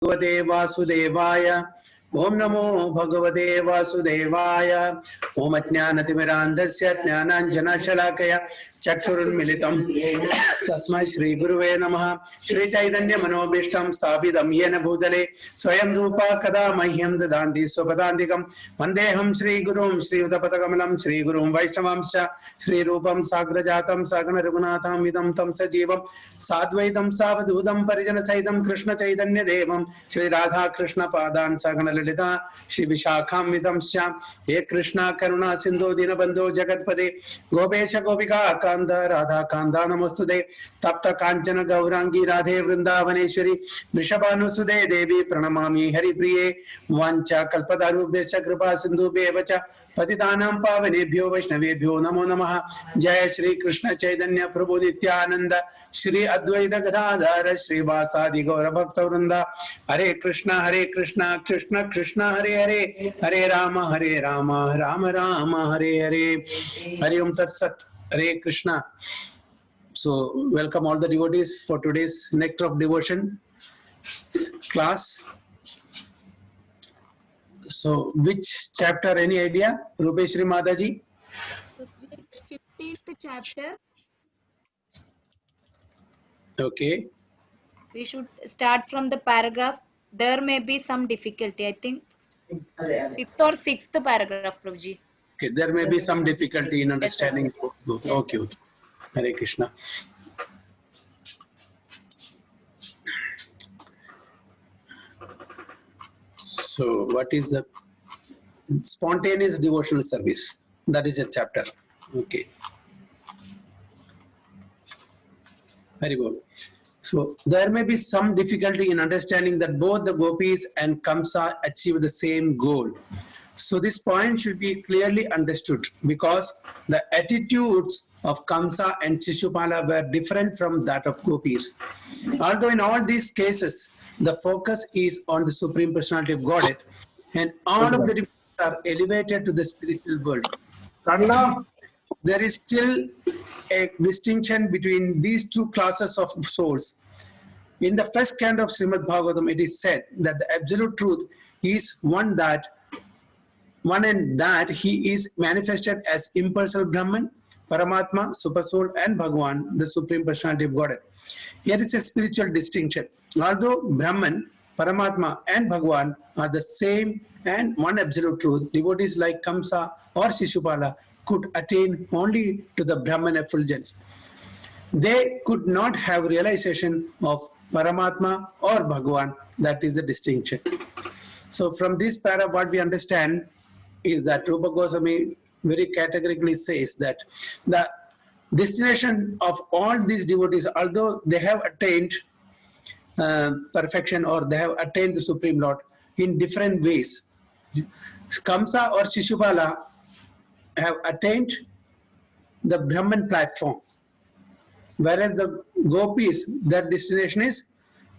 भगवते वासुदेवाय। ओम नमो भगवते वासुदेवाय। ओम अज्ञानतिमिरान्धस्य ज्ञानाञ्जनशलाकया चक्षुरुन्मिलितं तस्मै श्रीगुरुवे नमः। श्रीचैतन्यमनोभीष्टं स्थापितं येन भूतले स्वयं रूपा कदा मह्यं ददान्ति स्वपदान्तिकं। वन्देऽहं श्रीगुरुं श्रीयुतपदकमलं श्रीगुरुं वैष्णवांश्च श्रीरूपं साग्रजातं सगणरघुनाथान्वितं तं सजीवं साद्वैतं सावधूतं परिजनसहितं कृष्णचैतन्यदेवं श्रीराधाकृष्णपादान् सगणललिता श्रीविशाखान्वितं श्याम। हे कृष्णा करुणा सिन्धो दीनबन्धो जगत्पते गोपेश गोपिका कान्त राधा कान्ता नमोस्तुते। तप्त काञ्चन गौरांगी राधे वृंदावनेश्वरी वृषभानुसुते देवी प्रणमामि हरिप्रिये। वाञ्छा कल्पतरुभ्यश्च कृपा सिन्धुभ्येव च पतितानां पावनेभ्यो वैष्णवेभ्यो नमो नमः। जय श्री कृष्ण चैतन्य प्रभु नित्यानंद श्री अद्वैत गदाधर श्रीवासादि गौर भक्तवृंद। हरे कृष्ण कृष्ण कृष्ण हरे हरे हरे राम राम राम हरे हरे। हरि ओम तत्सत। हरे Krishna. So welcome all the devotees for today's Nectar of Devotion class. So which chapter, any idea, Rupeshri Mataji? 15th chapter. Okay. We should start from the paragraph. There may be some difficulty. I think 5th or 6th paragraph, Prabhuji. Okay, there may be some difficulty in understanding. Yes, okay, okay. Hare Krishna. So what is the spontaneous devotional service? That is a chapter. Okay. Very good. So there may be some difficulty in understanding that both the gopis and Kamsa achieve the same goal. So this point should be clearly understood because the attitudes of Kamsa and Shishupala were different from that of gopis. Although in all these cases, the focus is on the Supreme Personality of Godhead and all of the devotees are elevated to the spiritual world. There is still a distinction between these two classes of souls. In the first canto of Srimad Bhagavatam, it is said that the absolute truth is one and that he is manifested as impersonal Brahman, Paramatma, Supersoul, and Bhagavan, the Supreme Personality of Godhead. Here is a spiritual distinction. Although Brahman, Paramatma, and Bhagavan are the same and one absolute truth, devotees like Kamsa or Shishupala could attain only to the Brahman effulgence. They could not have realization of Paramatma or Bhagavan. That is the distinction. So from this paragraph, what we understand is that Rupa Goswami very categorically says that the destination of all these devotees, although they have attained perfection or they have attained the Supreme Lord in different ways. Kamsa or Shishupala have attained the Brahman platform, whereas the gopis, their destination is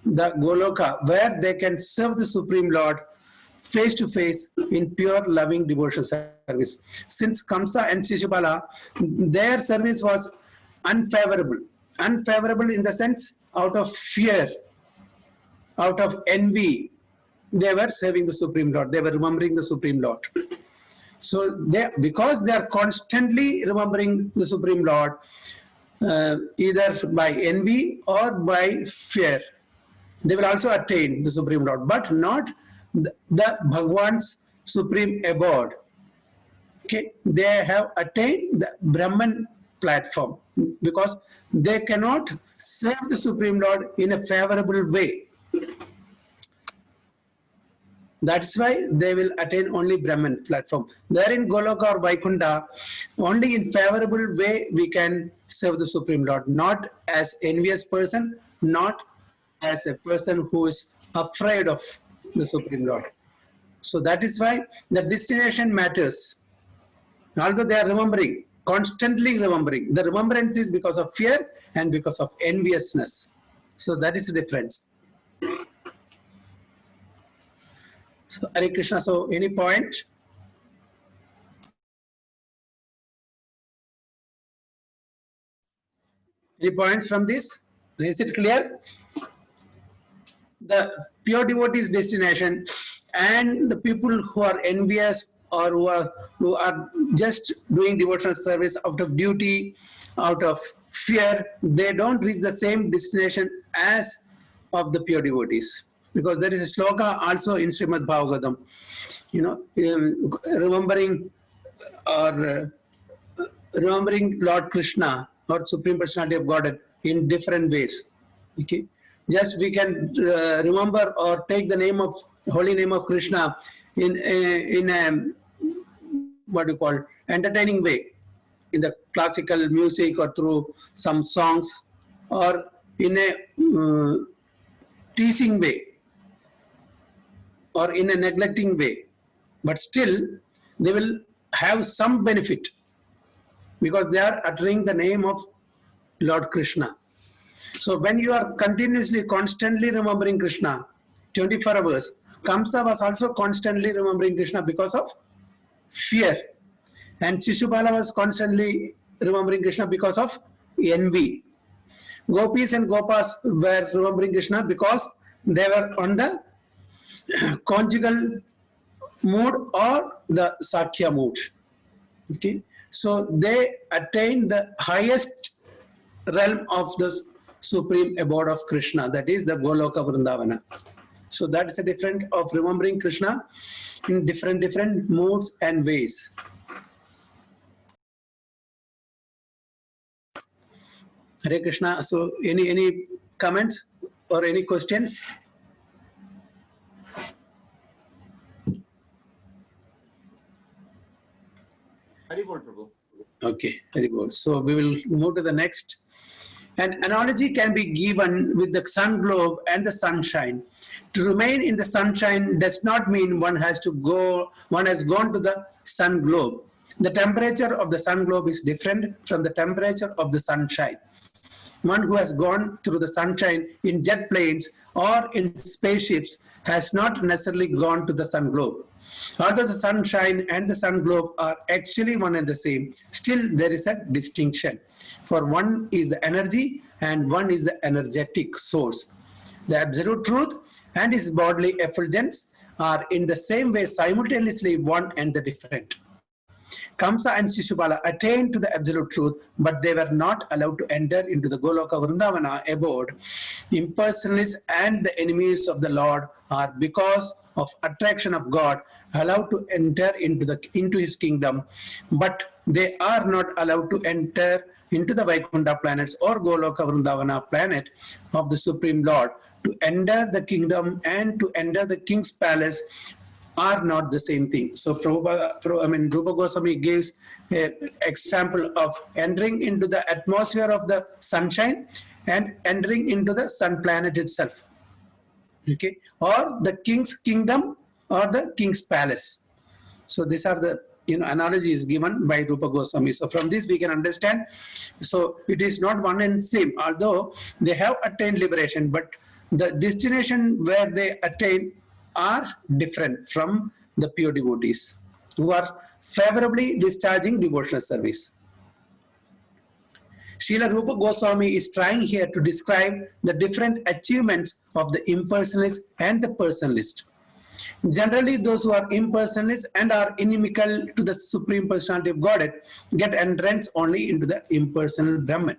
the Goloka, where they can serve the Supreme Lord face to face in pure loving devotional service. Since Kamsa and Shishupala, their service was unfavorable in the sense out of fear, out of envy, they were serving the Supreme Lord, they were remembering the Supreme Lord. So because they are constantly remembering the Supreme Lord, either by envy or by fear, they will also attain the Supreme Lord, but not the Bhagwan's supreme abode. Okay, they have attained the Brahman platform because they cannot serve the Supreme Lord in a favorable way. That's why they will attain only Brahman platform. There in Goloka or Vaikunta, only in favorable way we can serve the Supreme Lord, not as envious person, not as a person who is afraid of the Supreme Lord. So that is why the destination matters. Although they are remembering, constantly remembering, the remembrance is because of fear and because of enviousness. So that is the difference. So Hare Krishna, so any point? Any points from this? Is it clear? the pure devotees destination, and the people who are envious or who are just doing devotional service out of duty, out of fear, they don't reach the same destination as of the pure devotees. Because there is a sloka also in Srimad Bhagavatam, remembering Lord Krishna or Supreme Personality of Godhead in different ways. Okay, just we can remember or take the name of holy name of Krishna in a what you call entertaining way, in the classical music or through some songs, or in a teasing way, or in a neglecting way, but still they will have some benefit because they are uttering the name of Lord Krishna. So when you are continuously, constantly remembering Krishna 24 hours, Kamsa was also constantly remembering Krishna because of fear, and Shishupala was constantly remembering Krishna because of envy. Gopis and Gopas were remembering Krishna because they were on the conjugal mood or the Sakya mood. Okay, so they attained the highest realm of the supreme abode of Krishna, that is the Goloka Vrindavana. So that's the difference of remembering Krishna in different moods and ways. Hare Krishna. So any comments or any questions? Haribol, Prabhu. Okay, very good. So we will move to the next. An analogy can be given with the sun globe and the sunshine. To remain in the sunshine does not mean one has gone to the sun globe. The temperature of the sun globe is different from the temperature of the sunshine. One who has gone through the sunshine in jet planes or in spaceships has not necessarily gone to the sun globe. Although the sunshine and the sun globe are actually one and the same, still there is a distinction. For one is the energy and one is the energetic source. The absolute truth and his bodily effulgence are in the same way simultaneously one and the different. Kamsa and Shishupala attained to the absolute truth, but they were not allowed to enter into the Goloka Vrindavana abode. Impersonalists and the enemies of the Lord are, because of attraction of God, allowed to enter into his kingdom, but they are not allowed to enter into the Vaikuntha planets or Goloka Vrindavana planet of the Supreme Lord. To enter the kingdom and to enter the king's palace are not the same thing. So Rupa Goswami gives an example of entering into the atmosphere of the sunshine and entering into the sun planet itself. Okay, or the king's kingdom or the king's palace. So these are the analogies given by Rupa Goswami. So from this we can understand, so it is not one and same, although they have attained liberation, but the destination where they attain are different from the pure devotees who are favorably discharging devotional service. Srila Rupa Goswami is trying here to describe the different achievements of the impersonalist and the personalist. Generally, those who are impersonalists and are inimical to the Supreme Personality of Godhead get entrance only into the impersonal Brahman.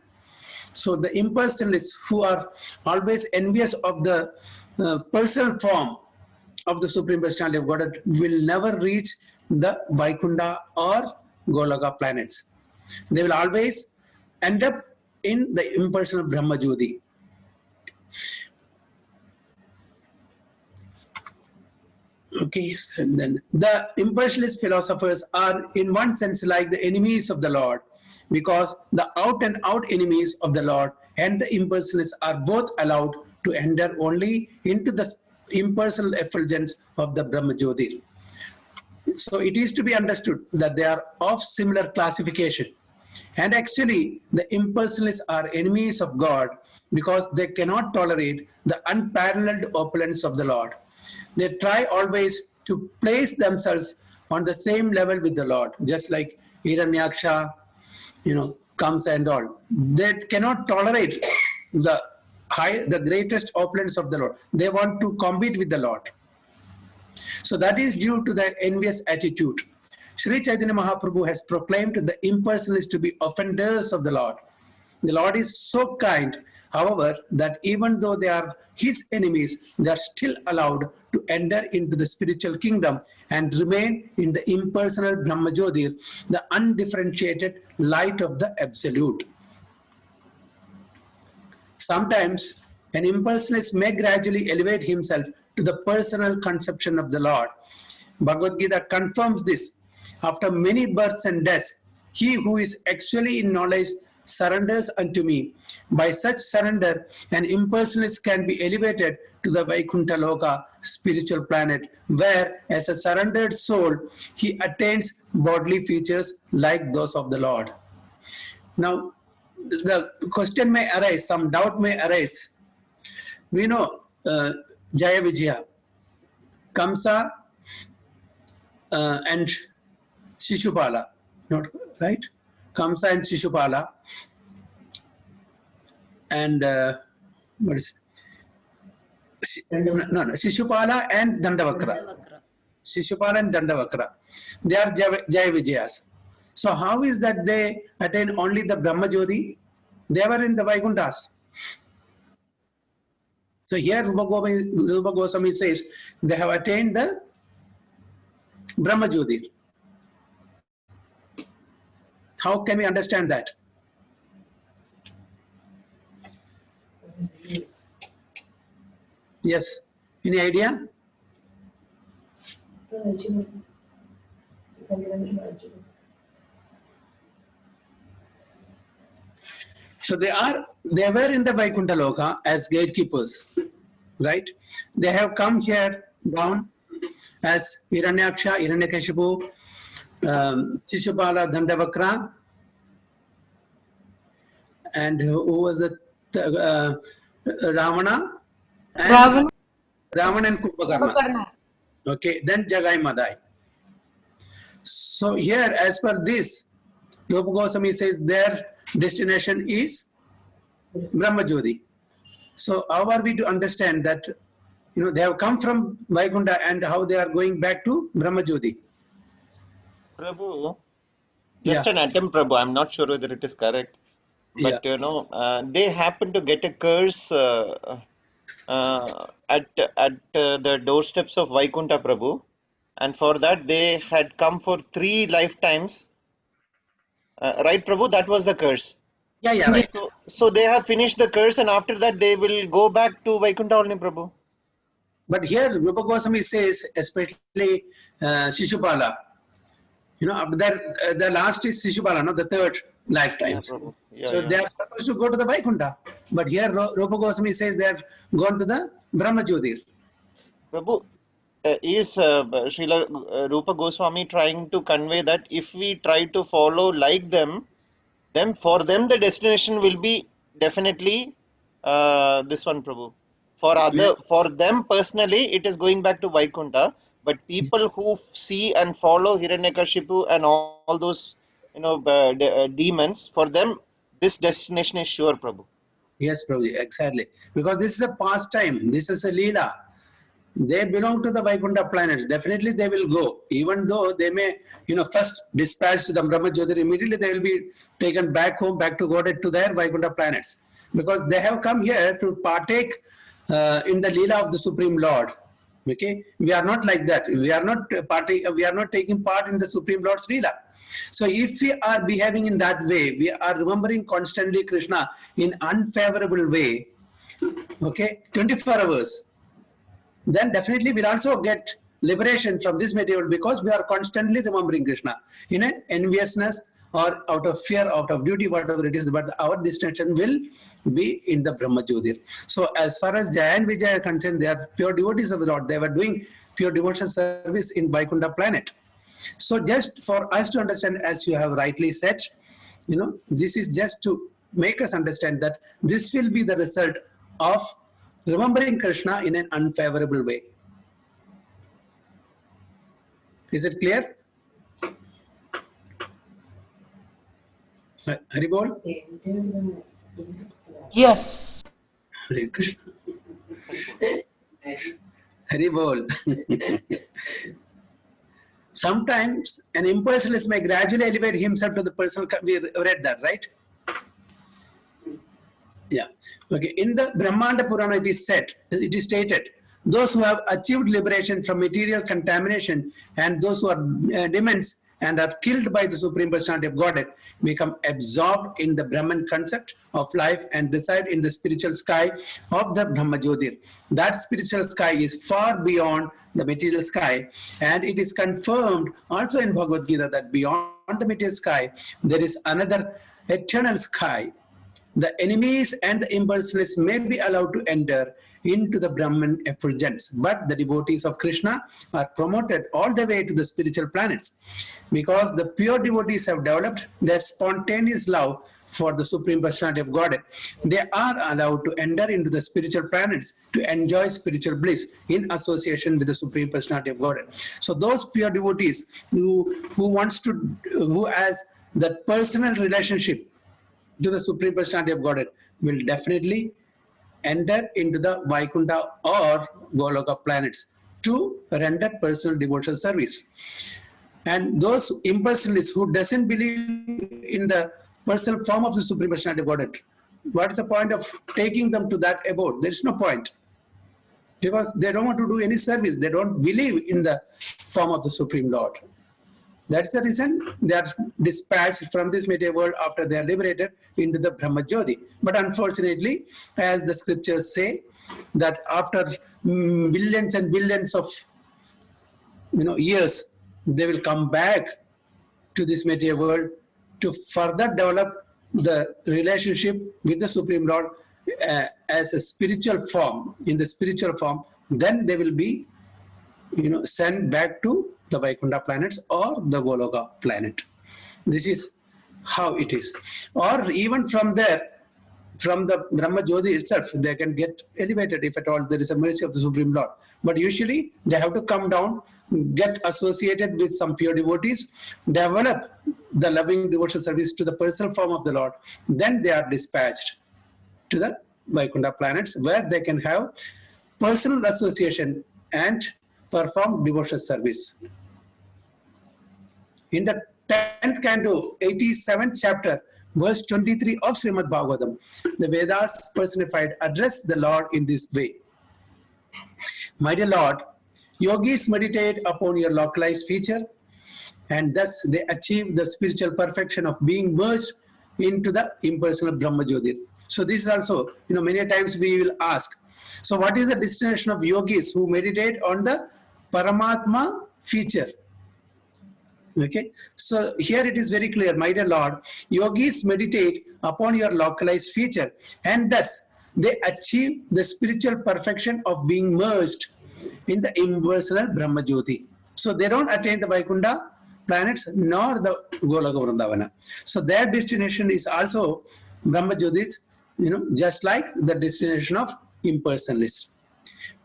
So the impersonalists who are always envious of the personal form of the Supreme Personality of Godhead will never reach the Vaikuntha or Goloka planets. They will always end up in the impersonal Brahma Jyoti. Okay, and then the impersonalist philosophers are in one sense like the enemies of the Lord, because the out and out enemies of the Lord and the impersonalists are both allowed to enter only into the impersonal effulgence of the Brahma Jyoti. So it is to be understood that they are of similar classification. And actually, the impersonalists are enemies of God because they cannot tolerate the unparalleled opulence of the Lord. They try always to place themselves on the same level with the Lord, just like Hiranyaksha, Kamsa and all. They cannot tolerate the the greatest opulence of the Lord. They want to compete with the Lord. So that is due to the envious attitude. Sri Chaitanya Mahaprabhu has proclaimed the impersonalists to be offenders of the Lord. The Lord is so kind, however, that even though they are his enemies, they are still allowed to enter into the spiritual kingdom and remain in the impersonal Brahmajyotir, the undifferentiated light of the Absolute. Sometimes an impersonalist may gradually elevate himself to the personal conception of the Lord. Bhagavad Gita confirms this. After many births and deaths, he who is actually in knowledge surrenders unto me. By such surrender, an impersonalist can be elevated to the Vaikuntha Loka spiritual planet, where as a surrendered soul, he attains bodily features like those of the Lord. Now, the question may arise, some doubt may arise. We know Jaya Vijaya, Kamsa and Shishupala, not right? Kamsa and Shishupala, and what is no, Shishupala and Dandavakra. Shishupala and Dandavakra. They are Jaya Vijayas. So how is that they attain only the Brahma Jyoti? They were in the Vaikunthas. So here Rupa Goswami says they have attained the Brahma Jyoti. How can we understand that? Yes. Any idea? So they were in the Vaikuntha Loka as gatekeepers, right? They have come here down as Hiranyaksha, Hiranyakashipu, Shishupala, Dandavakra, and who was the Ravana? And Ravana and Kumbhakarna. Okay, then Jagai Madai. So here, as per this, Rupa Goswami says their destination is Brahma Jyoti. So how are we to understand that, they have come from Vaikuntha and how they are going back to Brahma Jyoti? Prabhu, just an attempt, Prabhu. I'm not sure whether it is correct, but they happen to get a curse at the doorsteps of Vaikuntha, Prabhu, and for that they had come for 3 lifetimes. Right, Prabhu? That was the curse. Yeah, right. So they have finished the curse, and after that they will go back to Vaikuntha only, Prabhu. But here Rupa Goswami says, especially Shishupala, after that, the last is Shishupala, not the third lifetime. So they are supposed to go to the Vaikuntha. But here Rupa Goswami says they have gone to the Brahma Jyotir. Prabhu, is Srila Rupa Goswami trying to convey that if we try to follow like them, then for them the destination will be definitely this one, Prabhu. For them personally, it is going back to Vaikuntha. But people who see and follow Hiranyakashipu and all those demons, for them this destination is sure, Prabhu. Yes, Prabhu, exactly. Because this is a pastime. This is a Leela. They belong to the Vaikuntha planets. Definitely they will go. Even though they may, first dispatch to the Brahma Jyotir, immediately they will be taken back home, back to Godhead, to their Vaikuntha planets. Because they have come here to partake in the Leela of the Supreme Lord. Okay? We are not like that. We are not taking part in the Supreme Lord's Leela. So if we are behaving in that way, we are remembering constantly Krishna in unfavorable way, okay, 24 hours, then definitely we'll also get liberation from this material, because we are constantly remembering Krishna in an enviousness or out of fear, out of duty, whatever it is, but our destination will be in the Brahma Jyotir. So as far as Jaya and Vijaya are concerned, they are pure devotees of the Lord. They were doing pure devotional service in Vaikuntha planet. So just for us to understand, as you have rightly said, this is just to make us understand that this will be the result of remembering Krishna in an unfavorable way. Is it clear? Haribol? Yes. Hare Krishna. Hari Bol. Sometimes an impersonalist may gradually elevate himself to the personal. We read that, right? Yeah. Okay. In the Brahmanda Purana, it is stated, those who have achieved liberation from material contamination and those who are demons and are killed by the Supreme Personality of Godhead become absorbed in the Brahman concept of life and reside in the spiritual sky of the Brahma Jyotir. That spiritual sky is far beyond the material sky, and it is confirmed also in Bhagavad Gita that beyond the material sky there is another eternal sky. The enemies and the impersonalists may be allowed to enter into the Brahman effulgence, but the devotees of Krishna are promoted all the way to the spiritual planets. Because the pure devotees have developed their spontaneous love for the Supreme Personality of Godhead, they are allowed to enter into the spiritual planets to enjoy spiritual bliss in association with the Supreme Personality of Godhead. So those pure devotees who has that personal relationship to the Supreme Personality of Godhead will definitely enter into the Vaikuntha or Goloka planets to render personal devotional service. And those impersonalists who doesn't believe in the personal form of the Supreme Personality of Godhead, what's the point of taking them to that abode? There's no point, because they don't want to do any service. They don't believe in the form of the Supreme Lord. That's the reason they are dispatched from this material world after they are liberated into the Brahma Jyoti. But unfortunately, as the scriptures say, that after billions and billions of years, they will come back to this material world to further develop the relationship with the Supreme Lord as a spiritual form. In the spiritual form, then they will be sent back to the Vaikuntha planets or the Goloka planet. This is how it is. Or even from there, from the Brahma Jyoti itself, they can get elevated if at all there is a mercy of the Supreme Lord. But usually they have to come down, get associated with some pure devotees, develop the loving devotional service to the personal form of the Lord. Then they are dispatched to the Vaikuntha planets, where they can have personal association and perform devotional service. In the 10th canto, 87th chapter, verse 23 of Srimad Bhagavatam, the Vedas personified address the Lord in this way. My dear Lord, yogis meditate upon your localized feature, and thus they achieve the spiritual perfection of being merged into the impersonal Brahma Jyotir. So this is also, many times we will ask, so what is the destination of yogis who meditate on the Paramatma feature? Okay, so here it is very clear, my dear Lord, yogis meditate upon your localized feature, and thus they achieve the spiritual perfection of being merged in the impersonal Brahma Jyoti. So they don't attain the Vaikuntha planets nor the Goloka Vrindavana. So their destination is also Brahma Jyotis, just like the destination of impersonalists.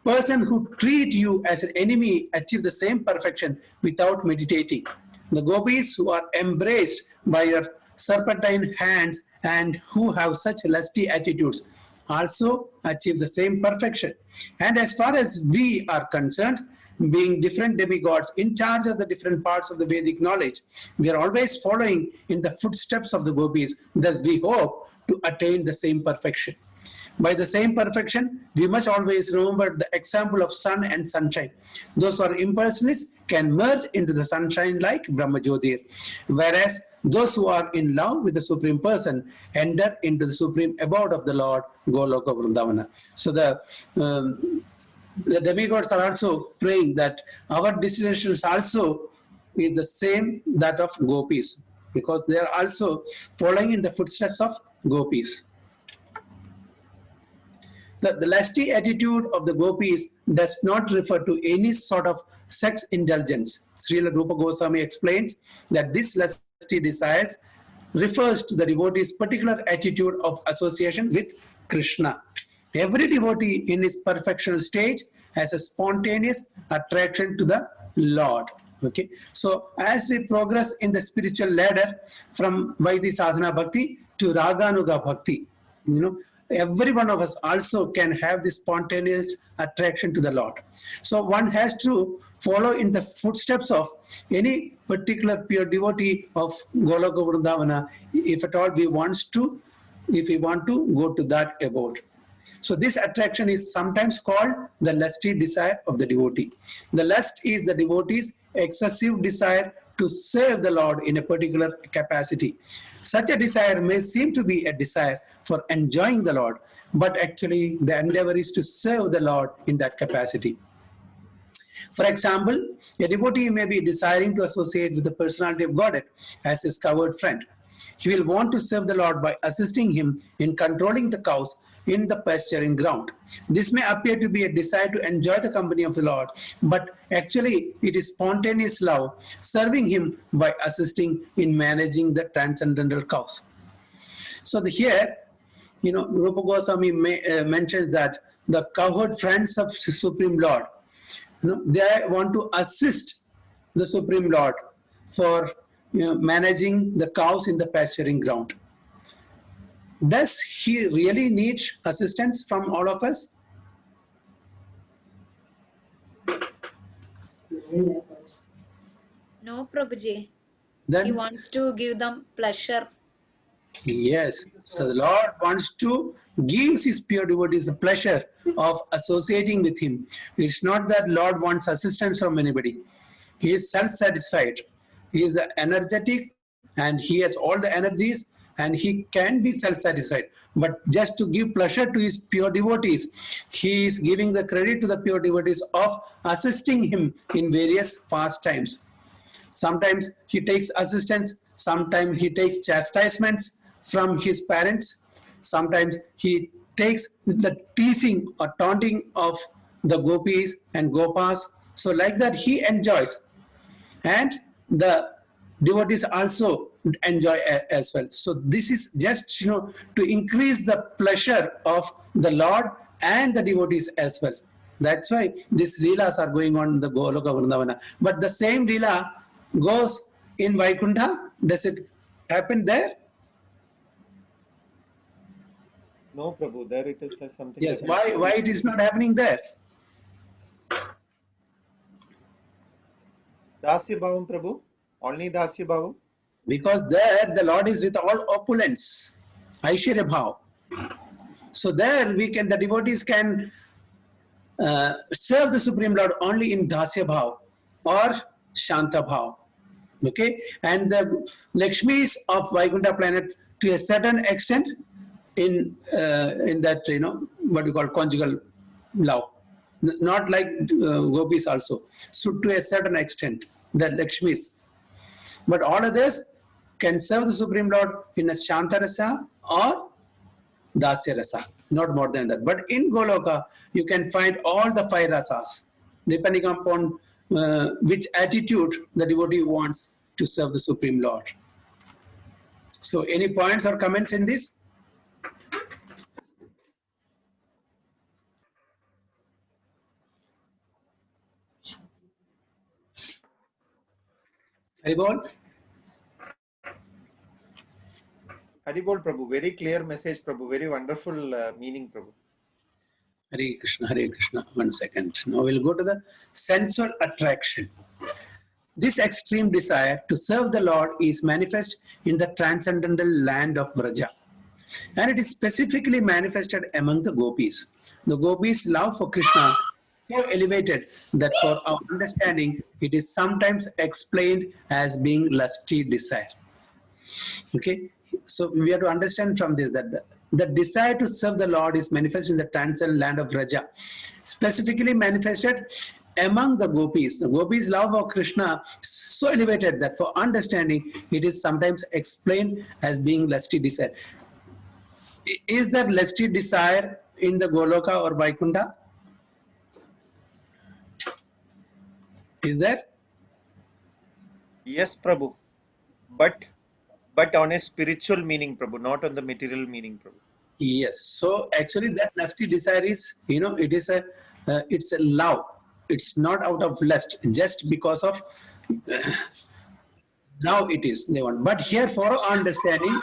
Persons who treat you as an enemy achieve the same perfection without meditating. The gopis who are embraced by your serpentine hands and who have such lusty attitudes also achieve the same perfection. And as far as we are concerned, being different demigods in charge of the different parts of the Vedic knowledge, we are always following in the footsteps of the gopis. Thus we hope to attain the same perfection. By the same perfection, we must always remember the example of sun and sunshine. Those who are impersonalists can merge into the sunshine like Brahma Jyotir, whereas those who are in love with the Supreme Person enter into the supreme abode of the Lord, Goloka Vrindavana. So the demigods are also praying that our destination also is the same that of gopis, because they are also following in the footsteps of gopis. The lusty attitude of the gopis does not refer to any sort of sex indulgence. Srila Rupa Goswami explains that this lusty desires refers to the devotee's particular attitude of association with Krishna. Every devotee in his perfectional stage has a spontaneous attraction to the Lord. Okay, so as we progress in the spiritual ladder from Vaidhi Sadhana Bhakti to Raganuga Bhakti, every one of us also can have this spontaneous attraction to the Lord. So one has to follow in the footsteps of any particular pure devotee of Goloka Vrindavana, if at all we want to go to that abode. So this attraction is sometimes called the lusty desire of the devotee. The lust is the devotee's excessive desire to serve the Lord in a particular capacity. Such a desire may seem to be a desire for enjoying the Lord, but actually the endeavor is to serve the Lord in that capacity. For example, a devotee may be desiring to associate with the personality of Godhead as his covered friend. He will want to serve the Lord by assisting him in controlling the cows in the pasturing ground. This may appear to be a desire to enjoy the company of the Lord, but actually it is spontaneous love, serving him by assisting in managing the transcendental cows. So here, Rupa Goswami mentions that the cowherd friends of Supreme Lord, they want to assist the Supreme Lord for managing the cows in the pasturing ground. Does he really need assistance from all of us? No, Prabhuji. Then, He wants to give them pleasure. yes, so the Lord wants to give his pure devotees the pleasure of associating with him. It's not that Lord wants assistance from anybody. He is self-satisfied. He is energetic and he has all the energies and he can be self-satisfied. But just to give pleasure to his pure devotees, he is giving the credit to the pure devotees of assisting him in various pastimes. Sometimes he takes assistance, sometimes he takes chastisements from his parents, sometimes he takes the teasing or taunting of the gopis and gopas. So like that he enjoys. And the devotees also enjoy as well. So this is just to increase the pleasure of the Lord and the devotees as well. That's why these leelas are going on in the Goloka Vrindavana. But the same leela goes in Vaikuntha. Does it happen there? No, Prabhu, there it is something. Yes. Why it is not happening there? Dasya Bhavam, Prabhu? Only Dasya Bhavam? Because there the Lord is with all opulence, Aishwarya Bhav. So there the devotees can serve the Supreme Lord only in Dasya Bhav or Shanta Bhav. Okay? And the Lakshmis of Vaikuntha planet to a certain extent in that, what you call conjugal love. Not like gopis also. So to a certain extent, the Lakshmis. But all others can serve the Supreme Lord in a Shanta Rasa or Dasya Rasa, not more than that. But in Goloka, you can find all the 5 rasas, depending upon which attitude the devotee wants to serve the Supreme Lord. So any points or comments in this? Haribol? Haribol, Prabhu, very clear message, Prabhu, very wonderful meaning, Prabhu. Hare Krishna, Hare Krishna. 1 second. Now we'll go to the sensual attraction. This extreme desire to serve the Lord is manifest in the transcendental land of Vraja. And it is specifically manifested among the gopis. The gopis' love for Krishna is so elevated that for our understanding, it is sometimes explained as being lusty desire. Okay? So we have to understand from this that the desire to serve the Lord is manifest in the transcendental land of Vraja, specifically manifested among the gopis. The gopis' love of Krishna is so elevated that for understanding, it is sometimes explained as being lusty desire. Is there lusty desire in the Goloka or Vaikuntha? Is there? Yes, Prabhu. But on a spiritual meaning, Prabhu, not on the material meaning, Prabhu. Yes. So actually that lusty desire is, it's a love. It's not out of lust, just because of now it is they want. But here for our understanding,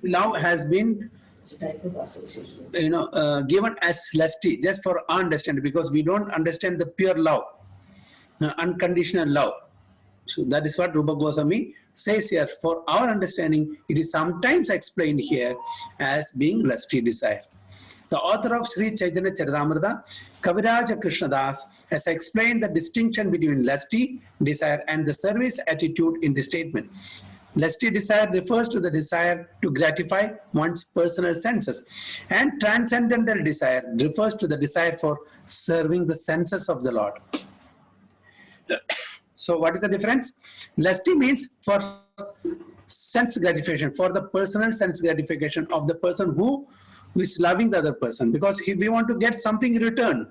love has been given as lusty just for our understanding, because we don't understand the pure love, unconditional love. So that is what Rupa Goswami says here. For our understanding, it is sometimes explained here as being lusty desire. The author of Sri Chaitanya Charitamrita, Kaviraja Krishnadas, has explained the distinction between lusty desire and the service attitude in the statement. Lusty desire refers to the desire to gratify one's personal senses, and transcendental desire refers to the desire for serving the senses of the Lord. So what is the difference? Lusty means for sense gratification, for the personal sense gratification of the person who is loving the other person, because we want to get something in return.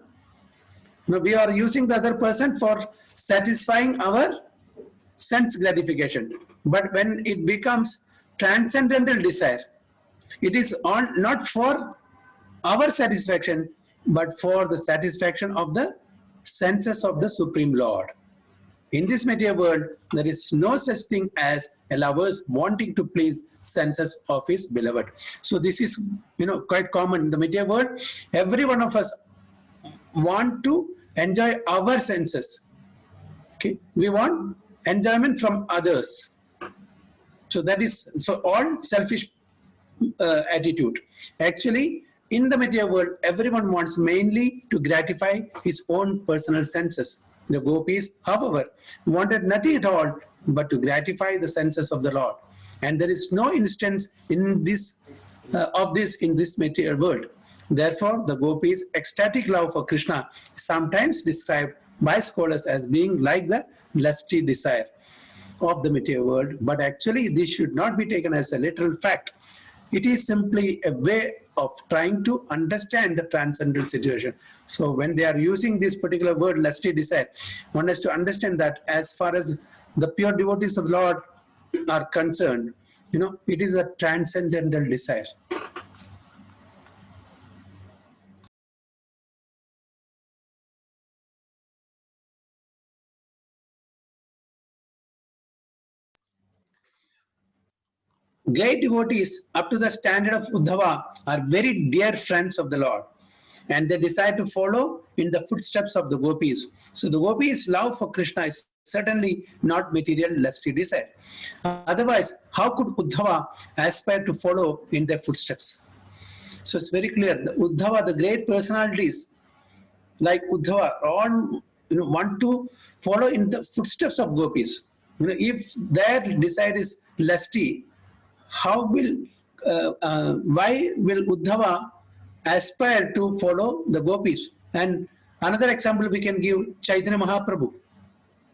We are using the other person for satisfying our sense gratification. But when it becomes transcendental desire, it is not for our satisfaction, but for the satisfaction of the senses of the Supreme Lord. In this material world, there is no such thing as a lover's wanting to please senses of his beloved. So this is, quite common in the material world. Every one of us want to enjoy our senses. Okay, we want enjoyment from others. So that is all selfish attitude. Actually, in the material world, everyone wants mainly to gratify his own personal senses. The gopis, however, wanted nothing at all but to gratify the senses of the Lord. And there is no instance in this of this in this material world. Therefore, the gopis' ecstatic love for Krishna is sometimes described by scholars as being like the lusty desire of the material world. But actually, this should not be taken as a literal fact. It is simply a way of trying to understand the transcendental situation. So when they are using this particular word, lusty desire, one has to understand that as far as the pure devotees of the Lord are concerned, it is a transcendental desire. Great devotees up to the standard of Uddhava are very dear friends of the Lord, and they decide to follow in the footsteps of the gopis. So the gopis' love for Krishna is certainly not material lusty desire. Otherwise, how could Uddhava aspire to follow in their footsteps? So it's very clear. The Uddhava, the great personalities like Uddhava, all want to follow in the footsteps of gopis. If their desire is lusty, why will Uddhava aspire to follow the gopis? And another example we can give, Chaitanya Mahaprabhu.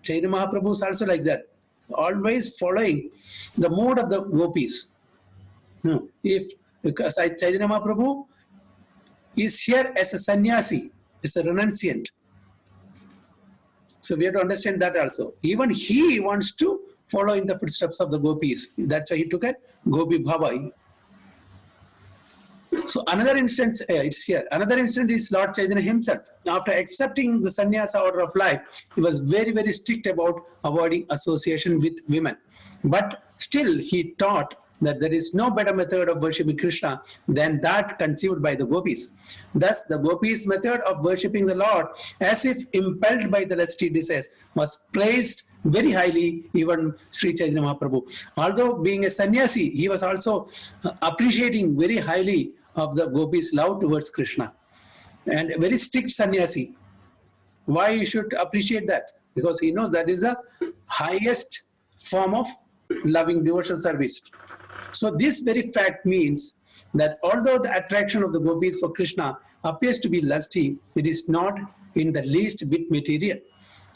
Chaitanya Mahaprabhu is also like that, always following the mood of the gopis. Because Chaitanya Mahaprabhu is here as a sannyasi, as a renunciant. So we have to understand that also. Even he wants to follow in the footsteps of the gopis. That's why he took a gopi bhava. So another instance, it's here. Another instance is Lord Chaitanya himself. After accepting the sannyasa order of life, he was very, very strict about avoiding association with women. But still, he taught that there is no better method of worshipping Krishna than that conceived by the gopis. Thus, the gopis' method of worshipping the Lord, as if impelled by the lusty desires, was praised very highly, even Sri Chaitanya Mahaprabhu. Although being a sannyasi, he was also appreciating very highly of the gopis' love towards Krishna. And a very strict sannyasi. Why you should appreciate that? Because he knows that is the highest form of loving devotional service. So this very fact means that although the attraction of the gopis for Krishna appears to be lusty, it is not in the least bit material.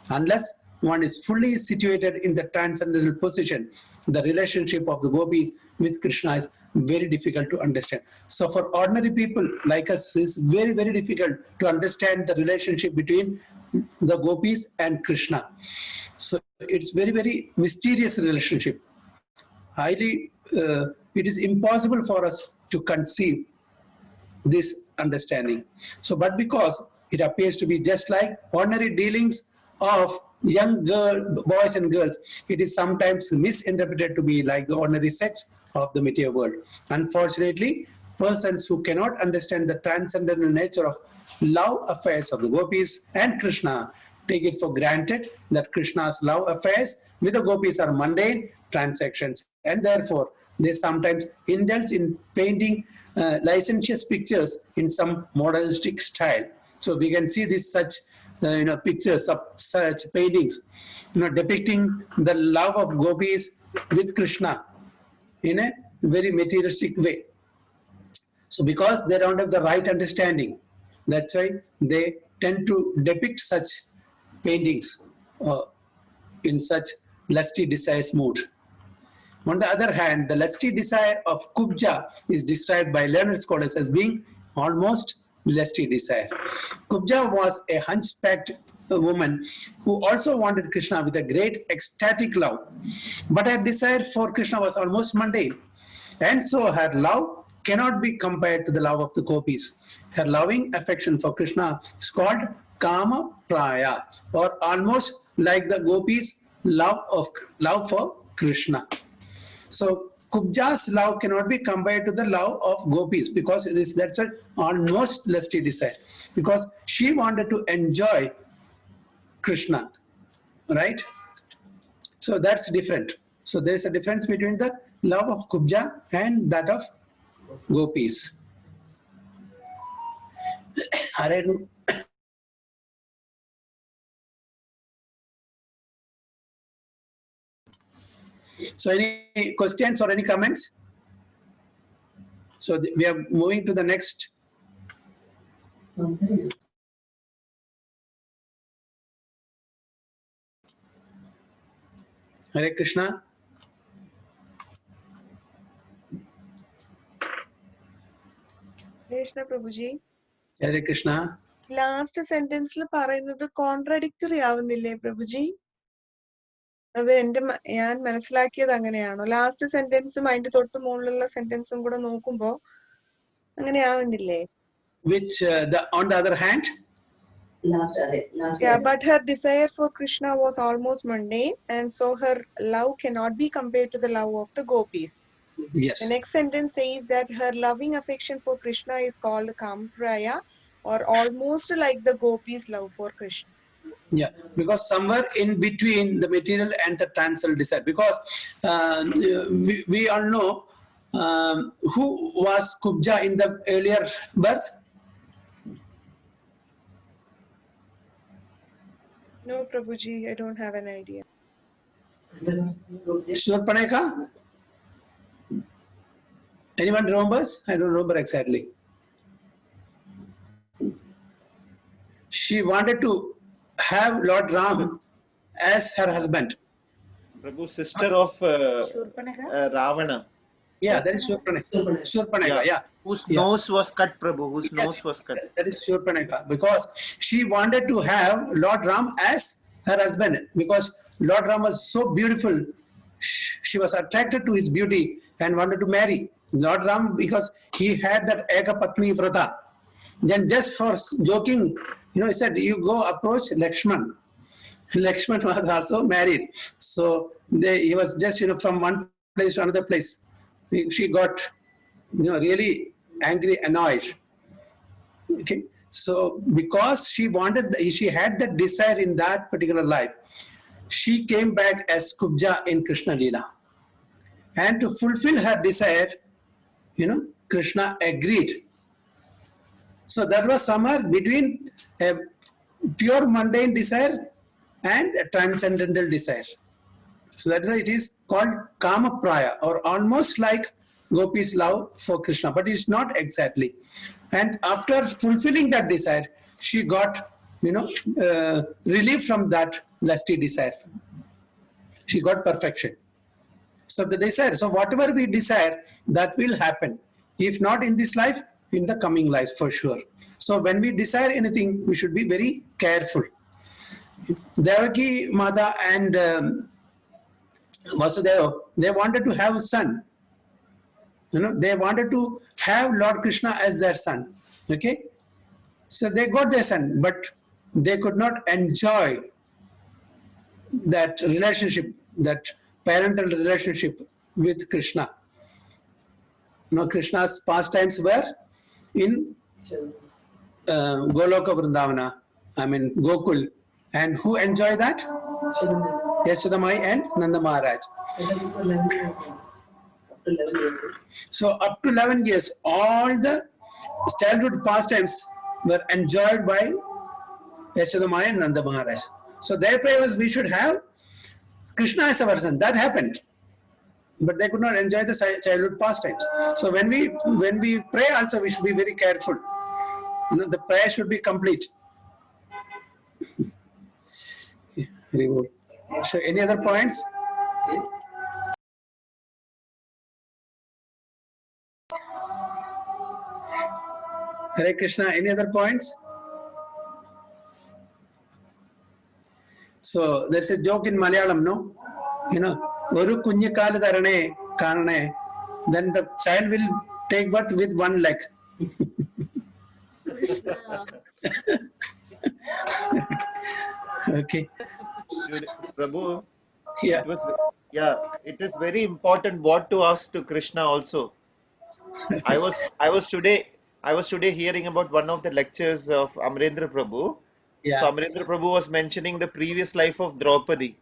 Unless one is fully situated in the transcendental position, the relationship of the gopis with Krishna is very difficult to understand. So for ordinary people like us, it's very, very difficult to understand the relationship between the gopis and Krishna. So it's very, very mysterious relationship. Highly, it is impossible for us to conceive this understanding. So, but because it appears to be just like ordinary dealings of young boys and girls, it is sometimes misinterpreted to be like the ordinary sex of the material world. Unfortunately, persons who cannot understand the transcendental nature of love affairs of the gopis and Krishna take it for granted that Krishna's love affairs with the gopis are mundane transactions, and therefore they sometimes indulge in painting licentious pictures in some modernistic style. So we can see this such pictures of such paintings, depicting the love of gopis with Krishna in a very materialistic way. So because they don't have the right understanding, that's why they tend to depict such paintings in such lusty desires mood. On the other hand, the lusty desire of Kubja is described by learned scholars as being almost lusty desire. Kubja was a hunchbacked woman who also wanted Krishna with a great ecstatic love, but her desire for Krishna was almost mundane, and so her love cannot be compared to the love of the gopis. Her loving affection for Krishna is called Kama Praya, or almost like the gopis' love for Krishna. So Kubja's love cannot be compared to the love of gopis, because that's an almost lusty desire, because she wanted to enjoy Krishna, right? So that's different. So there is a difference between the love of Kubja and that of gopis. So any questions or any comments? So we are moving to the next. Hare Krishna. Krishna Prabhuji. Hare Krishna. Last sentence le പറയുന്നത് contradictory ആവുന്നില്ലേ പ്രഭുജി? അത് ഞാൻ മനസ്സിലാക്കിയത് അങ്ങനെയാണോ? Last സെന്റൻസും അതിന്റെ തൊട്ട് മുകളിലുള്ള സെന്റൻസും കൂടെ നോക്കുമ്പോ അങ്ങനെ ആവുന്നില്ലേ? Which on the other hand? Yeah, but her desire for Krishna was almost mundane, and so her love cannot be compared to the love of the gopis. Yes. The next sentence says that her loving affection for Krishna is called Kampraya, or almost like the gopis' love for Krishna. Yeah, because somewhere in between the material and the transcendental desire, because we all know who was Kubja in the earlier birth. No, Prabhuji, I don't have an idea. Shurpanekha? Anyone remembers? I don't remember exactly. She wanted to have Lord Ram as her husband. Prabhu, sister of Ravana. Yeah, that is Shurpanekha. Yeah. Whose nose was cut, Prabhu? Whose nose was cut? That is Shurpanekha, because she wanted to have Lord Ram as her husband, because Lord Ram was so beautiful. She was attracted to his beauty and wanted to marry Lord Ram because he had that Eka Patni Vrata. Then just for joking, he said, you go approach Lakshman. Lakshman was also married. So he was just, from one place to another place. She got, really angry, annoyed. Okay. So because she had that desire in that particular life, she came back as Kubja in Krishna Leela. And to fulfill her desire, Krishna agreed. So that was somewhere between a pure mundane desire and a transcendental desire. So that's why it is called Kama Praya, or almost like Gopi's love for Krishna, but it's not exactly. And after fulfilling that desire, she got, relief from that lusty desire. She got perfection. So the desire, so whatever we desire, that will happen. If not in this life, in the coming lives for sure. So when we desire anything, we should be very careful. Devaki Mata and Vasudeva, they wanted to have a son. They wanted to have Lord Krishna as their son. Okay, so they got their son, but they could not enjoy that relationship, that parental relationship with Krishna. No, Krishna's pastimes were in Goloka Vrindavana, I mean Gokul. And who enjoy that? Yashodamai and Nanda Maharaj. So up to 11 years, all the childhood pastimes were enjoyed by Yashodamai and Nanda Maharaj. So their prayer was, we should have Krishna as a person. That happened. But they could not enjoy the childhood pastimes. So when we pray also, we should be very careful. You know, the prayer should be complete. Very good. So any other points? Hare Krishna, any other points? So there's a joke in Malayalam, no? You know, Oru kunyakalu tharane kanane, then the child will take birth with one leg. Krishna. Okay. Prabhu, Yeah. it is very important what to ask to Krishna also. I was today hearing about one of the lectures of Amarendra Prabhu. Yeah. So Amarendra Prabhu was mentioning the previous life of Draupadi.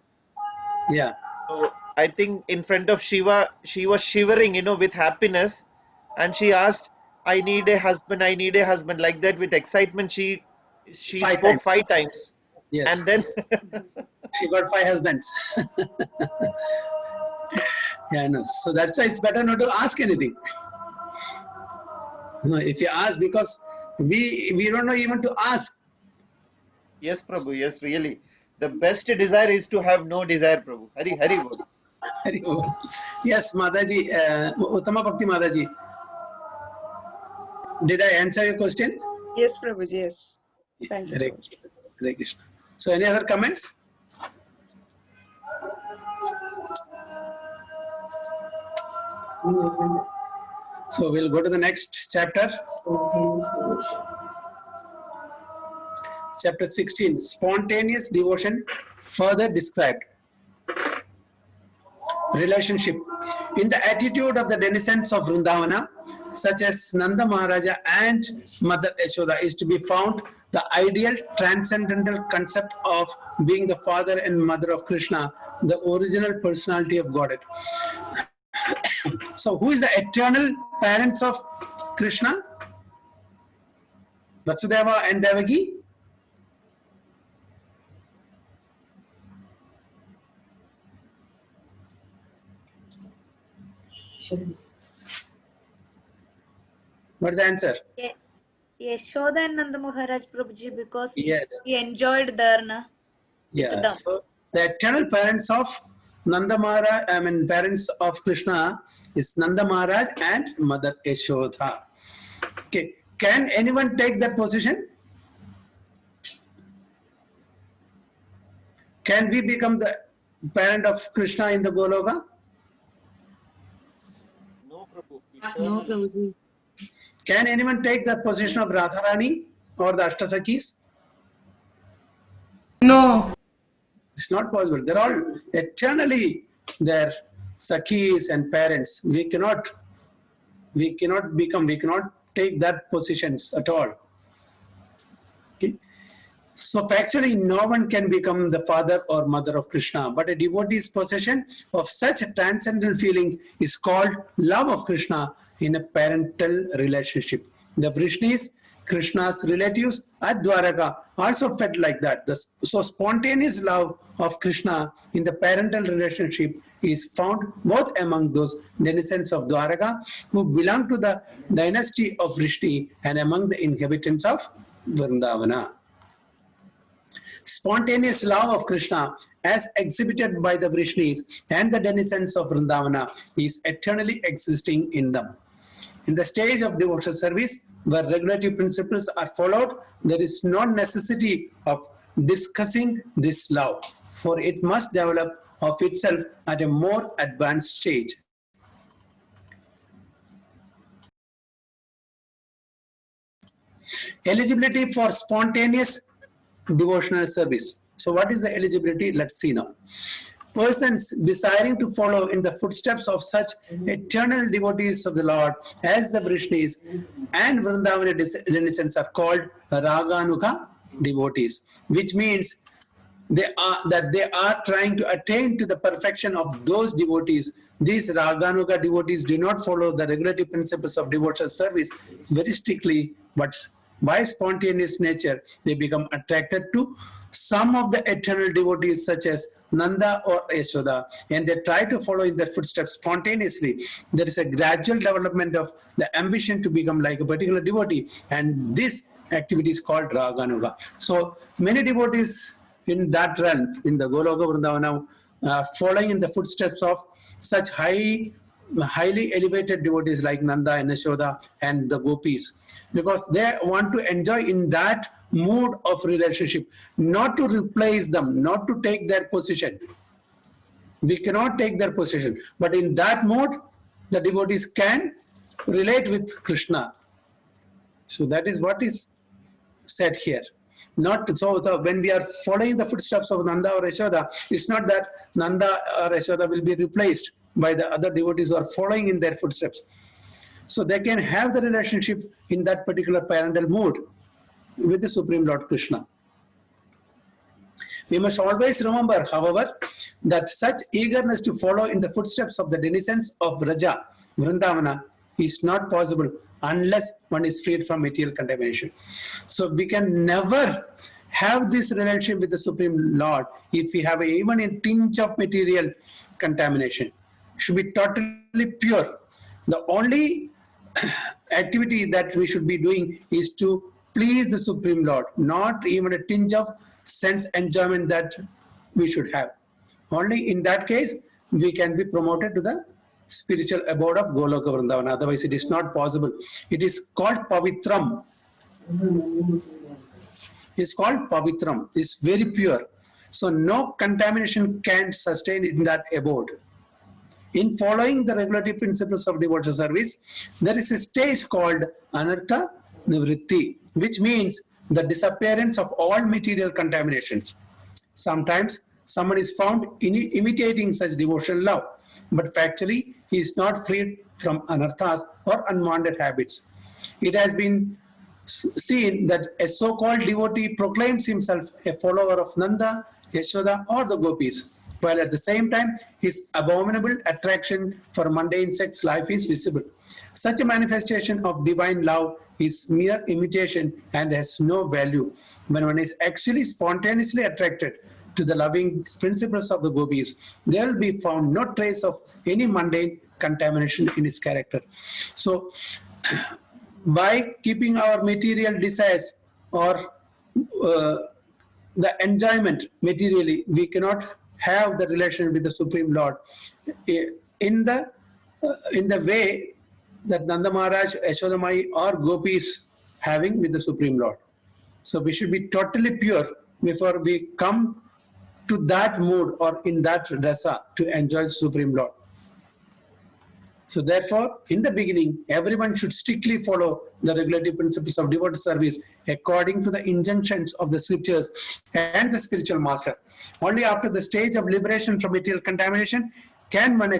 Yeah. So I think in front of Shiva, she was shivering, you know, with happiness, and she asked, "I need a husband. I need a husband." Like that, with excitement, she Five spoke times. 5 times, Yes. and then She got 5 husbands. Yeah, I know. So that's why it's better not to ask anything. You know, if you ask, because we don't know even to ask. yes, Prabhu, yes, really, the best desire is to have no desire, Prabhu. Hari bol. Hari Om. Yes, Mataji, Uttama Bhakti Mataji. Did I answer your question? Yes, Prabhuji, yes. Thank you, Hare Prabhuji. Hare Krishna. So any other comments? So we'll go to the next chapter. Chapter 16, spontaneous devotion further described. Relationship. In the attitude of the denizens of Vrindavana, such as Nanda Maharaja and Mother Yashoda, is to be found the ideal transcendental concept of being the father and mother of Krishna, the original personality of Godhead. So who is the eternal parents of Krishna? Vasudeva and Devaki? What's the answer? Yashoda and Nanda Maharaj Prabhuji, because Yes. he enjoyed there, na? Yeah. them. So the eternal parents of Nanda Maharaj, I mean parents of Krishna is Nanda Maharaj and Mother Yashoda. Okay. Can anyone take that position? Can we become the parent of Krishna in the Goloka? No, Prabhu. No, Prabhuji. Can anyone take the position of Radharani or the Ashtasakis? No. It's not possible. They're all eternally their Sakhis and parents. We cannot take that positions at all. Okay. So factually, no one can become the father or mother of Krishna, but a devotee's possession of such transcendental feelings is called love of Krishna in a parental relationship. The Vrishnis, Krishna's relatives at Dwaraka, also felt like that. So spontaneous love of Krishna in the parental relationship is found both among those denizens of Dwaraka who belong to the dynasty of Vrishni and among the inhabitants of Vrindavana. Spontaneous love of Krishna as exhibited by the Vrishnis and the denizens of Vrindavana is eternally existing in them. In the stage of devotional service where regulative principles are followed, there is no necessity of discussing this love, for it must develop of itself at a more advanced stage. Eligibility for spontaneous devotional service. So what is the eligibility? Let's see now. persons desiring to follow in the footsteps of such eternal devotees of the Lord as the Vrishnis and Vrindavana denizens are called Raganuga devotees, which means they are trying to attain to the perfection of those devotees. These Raganuga devotees do not follow the regulative principles of devotional service very strictly, but by spontaneous nature they become attracted to some of the eternal devotees such as Nanda or Yashoda, and they try to follow in their footsteps spontaneously. There is a gradual development of the ambition to become like a particular devotee, and this activity is called Raganuga. So many devotees in that realm, in the Goloka Vrindavana, following in the footsteps of such highly elevated devotees like Nanda and Yashoda and the gopis, because they want to enjoy in that mood of relationship, not to replace them, not to take their position. We cannot take their position, but in that mode the devotees can relate with Krishna. So that is what is said here. Not so when we are following the footsteps of Nanda or Yashoda, it's not that Nanda or Yashoda will be replaced by the other devotees who are following in their footsteps. So they can have the relationship in that particular parental mood with the Supreme Lord Krishna. We must always remember, however, that such eagerness to follow in the footsteps of the denizens of Vraja, Vrindavana, is not possible unless one is freed from material contamination. So we can never have this relationship with the Supreme Lord if we have even a tinge of material contamination. It should be totally pure. The only activity that we should be doing is to please the Supreme Lord, not even a tinge of sense enjoyment that we should have. Only in that case we can be promoted to the spiritual abode of Goloka Vrindavana. Otherwise it is not possible. It is called Pavitram. It's called Pavitram. It's very pure. So no contamination can sustain in that abode. In following the regulative principles of devotional service, there is a stage called Anartha Nivritti, which means the disappearance of all material contaminations. Sometimes someone is found imitating such devotional love, but factually he is not freed from anarthas or unwanted habits. It has been seen that a so-called devotee proclaims himself a follower of Nanda, Yashoda or the gopis, while at the same time his abominable attraction for mundane sex life is visible. Such a manifestation of divine love is mere imitation and has no value. When one is actually spontaneously attracted to the loving principles of the gopis, there will be found no trace of any mundane contamination in his character. So by keeping our material desires or the enjoyment materially, we cannot have the relation with the Supreme Lord in the way that Nanda Maharaj, Yashoda Mai or gopis having with the Supreme Lord. So we should be totally pure before we come to that mood or in that rasa to enjoy the Supreme Lord. So therefore, in the beginning, everyone should strictly follow the regulative principles of devoted service according to the injunctions of the scriptures and the spiritual master. Only after the stage of liberation from material contamination can one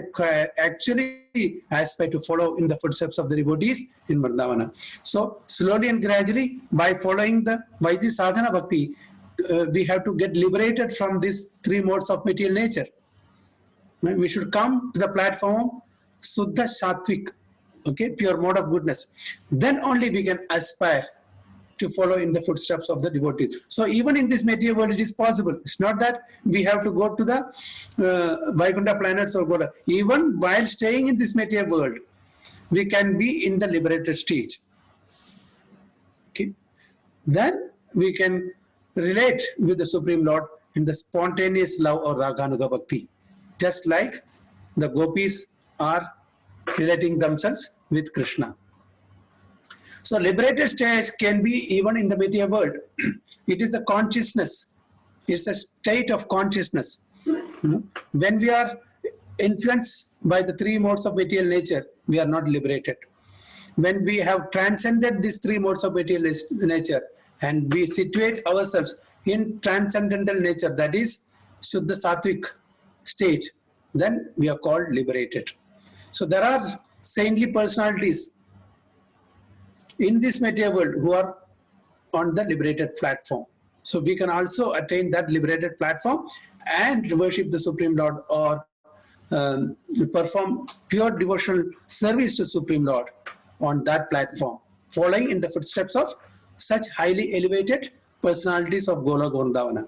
actually aspire to follow in the footsteps of the devotees in Vrindavana. So slowly and gradually, by following the Vaidhi Sadhana Bhakti, we have to get liberated from these three modes of material nature. We should come to the platform Suddha Sattvic, okay, pure mode of goodness. Then only we can aspire to follow in the footsteps of the devotees. So even in this material world, it is possible. It's not that we have to go to the Vaikuntha planets or Goda. Even while staying in this material world, we can be in the liberated stage. Okay, then we can relate with the Supreme Lord in the spontaneous love or Raganuga Bhakti, just like the gopis are relating themselves with Krishna. So liberated stage can be even in the material world. It is a consciousness. It's a state of consciousness. When we are influenced by the three modes of material nature, we are not liberated. When we have transcended these three modes of material nature and we situate ourselves in transcendental nature, that is Shuddha Sattvic state, then we are called liberated. So there are saintly personalities in this material world who are on the liberated platform. So we can also attain that liberated platform and worship the Supreme Lord, or perform pure devotional service to Supreme Lord on that platform, following in the footsteps of such highly elevated personalities of Golok Vrindavana.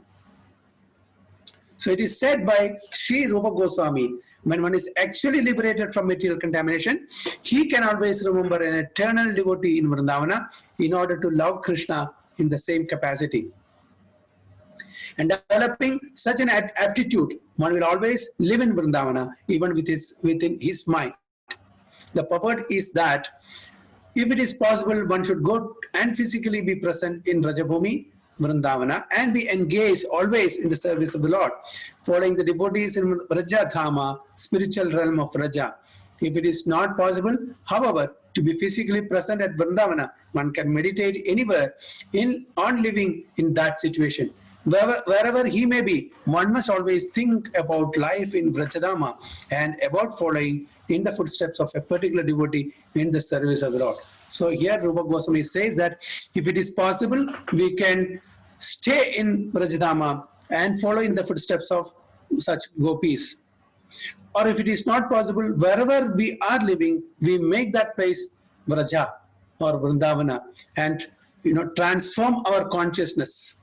So it is said by Sri Rupa Goswami, when one is actually liberated from material contamination, he can always remember an eternal devotee in Vrindavana in order to love Krishna in the same capacity. And developing such an aptitude, one will always live in Vrindavana even within his mind. The purport is that if it is possible, one should go and physically be present in Rajabhumi, Vrindavana, and be engaged always in the service of the Lord, following the devotees in Raja Dhama, spiritual realm of Raja. If it is not possible, however, to be physically present at Vrindavana, one can meditate anywhere on living in that situation. Wherever he may be, one must always think about life in Vrajadhama and about following in the footsteps of a particular devotee in the service of the Lord. So here Rupa Goswami says that if it is possible, we can stay in Vrajadhama and follow in the footsteps of such gopis. Or if it is not possible, wherever we are living, we make that place Vraja or Vrindavana, and transform our consciousness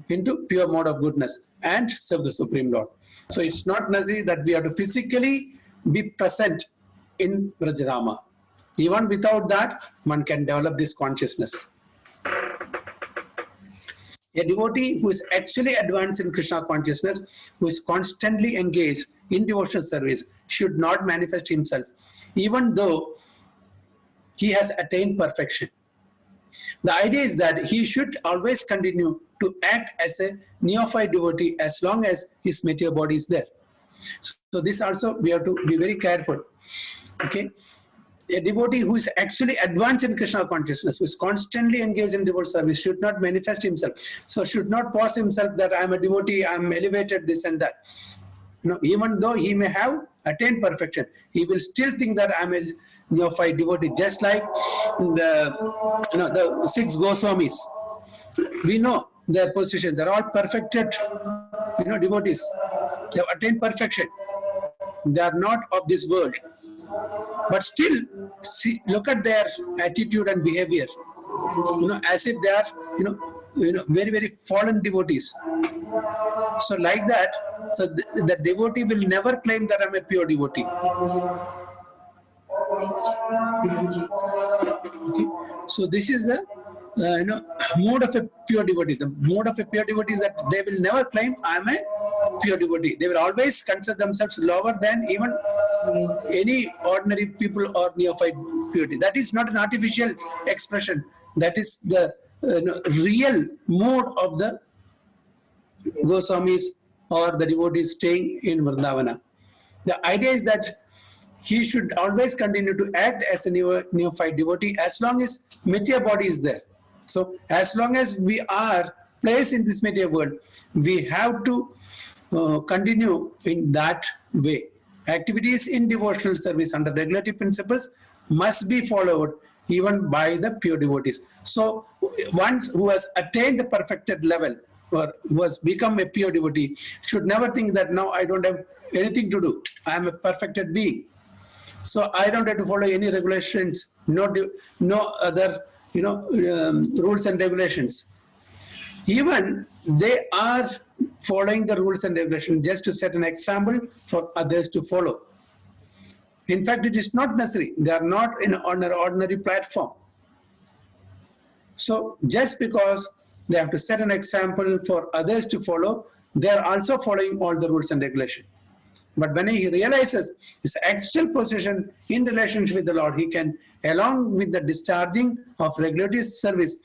into pure mode of goodness and serve the Supreme Lord. So it's not necessary that we have to physically be present in Vrajadhama. Even without that, one can develop this consciousness. A devotee who is actually advanced in Krishna consciousness, who is constantly engaged in devotional service, should not manifest himself, even though he has attained perfection. The idea is that he should always continue to act as a neophyte devotee as long as his material body is there. So this also we have to be very careful. Okay, a devotee who is actually advanced in Krishna consciousness, who is constantly engaged in devotional service, should not manifest himself. So should not pose himself that I am a devotee, I am elevated, this and that. Even though he may have attained perfection, he will still think that I am a neophyte devotee, just like the 6 Goswamis. We know their position. They're all perfected, devotees. They have attained perfection. They are not of this world. But still, look at their attitude and behavior. As if they are, very, very fallen devotees. So like that, so the devotee will never claim that I'm a pure devotee. Okay. So this is the mode of a pure devotee. The mode of a pure devotee is that they will never claim I am a pure devotee. They will always consider themselves lower than even any ordinary people or neophyte purity. That is not an artificial expression. That is the real mode of the Goswamis or the devotees staying in Vrindavana. The idea is that he should always continue to act as a neophyte devotee as long as material body is there. So as long as we are placed in this material world, we have to continue in that way. Activities in devotional service under regulative principles must be followed even by the pure devotees. So one who has attained the perfected level or who has become a pure devotee should never think that now I don't have anything to do. I am a perfected being. So I don't have to follow any regulations, no other rules and regulations. Even they are following the rules and regulations just to set an example for others to follow. In fact, it is not necessary. They are not on an ordinary platform. So just because they have to set an example for others to follow, they are also following all the rules and regulations. But when he realizes his actual position in relationship with the Lord, he can, along with the discharging of regulatory service,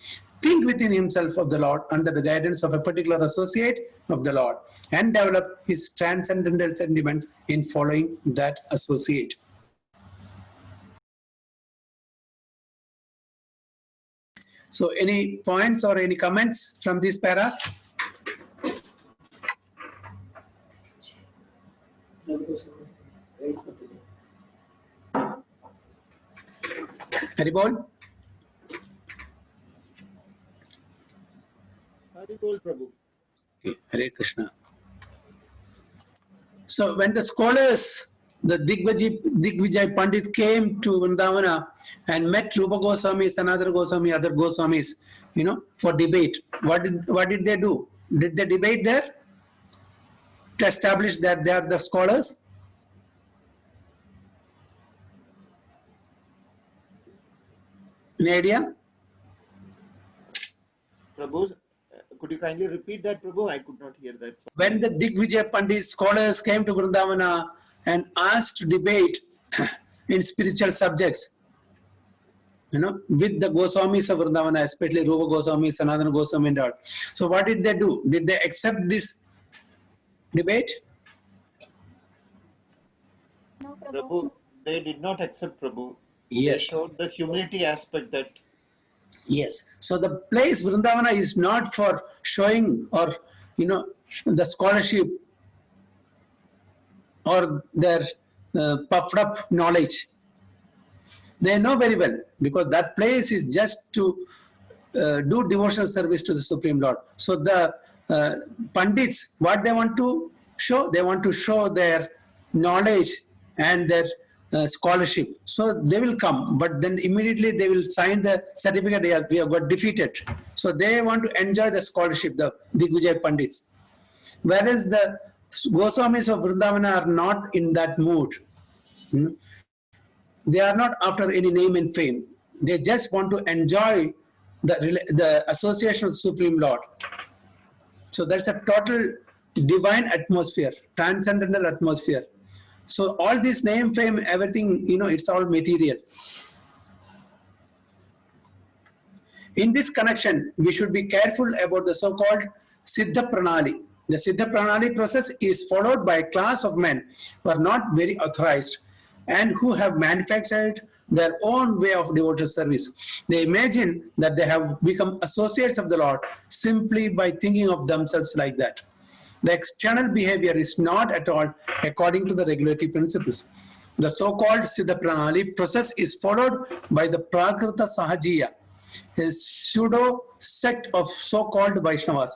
think within himself of the Lord under the guidance of a particular associate of the Lord and develop his transcendental sentiments in following that associate. So any points or any comments from these paras? Haribol? Haribol Prabhu. Okay, Hare Krishna. So when the scholars, the Digvijay Pandit came to Vrindavana and met Rupa Goswami, Sanatana Goswami, other Goswamis, for debate, what did they do? Did they debate there to establish that they are the scholars? Any idea? Prabhu, could you kindly repeat that, Prabhu? I could not hear that. When the Digvijay Pandit scholars came to Vrindavana and asked to debate in spiritual subjects, with the Goswamis of Vrindavana, especially Rupa Goswami, Sanatana Goswami and all. So what did they do? Did they accept this debate? No, Prabhu. Prabhu, they did not accept, Prabhu. They Yes. showed the humility aspect that Yes. So the place Vrindavana is not for showing or, the scholarship or their puffed up knowledge. They know very well because that place is just to do devotional service to the Supreme Lord. So the Pandits, what they want to show? They want to show their knowledge and their scholarship. So they will come, but then immediately they will sign the certificate. We have got defeated. So they want to enjoy the scholarship, the Digvijay Pandits. Whereas the Goswamis of Vrindavana are not in that mood. They are not after any name and fame. They just want to enjoy the association of Supreme Lord. So that's a total divine atmosphere, transcendental atmosphere. So all this name, fame, everything, it's all material. In this connection, we should be careful about the so-called Siddha Pranali. The Siddha Pranali process is followed by a class of men who are not very authorized and who have manufactured their own way of devotional service. They imagine that they have become associates of the Lord simply by thinking of themselves like that. The external behavior is not at all according to the regulatory principles. The so-called Siddha Pranali process is followed by the Prakrita Sahajiya, a pseudo sect of so-called Vaishnavas.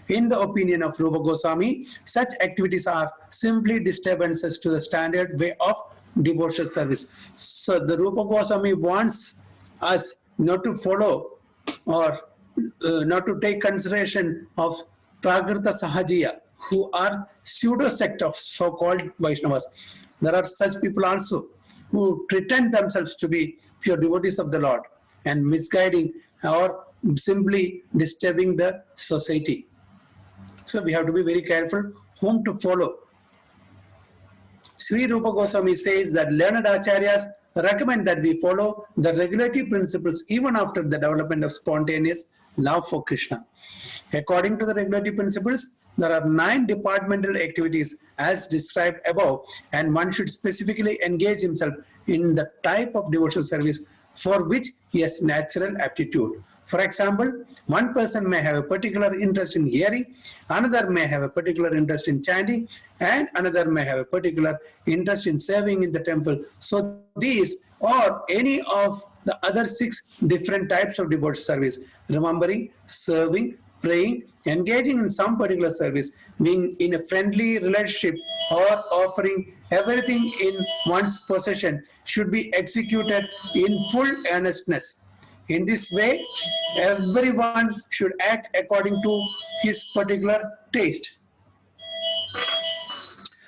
In the opinion of Rupa Goswami, such activities are simply disturbances to the standard way of devotional service. So the Rupa Goswami wants us not to follow or not to take consideration of Prakrita Sahajiya, who are pseudo sect of so-called Vaishnavas. There are such people also who pretend themselves to be pure devotees of the Lord and misguiding or simply disturbing the society. So we have to be very careful whom to follow. Sri Rupa Goswami says that learned acharyas recommend that we follow the regulatory principles even after the development of spontaneous love for Krishna. According to the regulatory principles, there are 9 departmental activities as described above, and one should specifically engage himself in the type of devotional service for which he has natural aptitude. For example, one person may have a particular interest in hearing, another may have a particular interest in chanting, and another may have a particular interest in serving in the temple. So these or any of the other 6 different types of devotional service: remembering, serving, praying, engaging in some particular service, being in a friendly relationship, or offering everything in one's possession, should be executed in full earnestness. In this way, everyone should act according to his particular taste.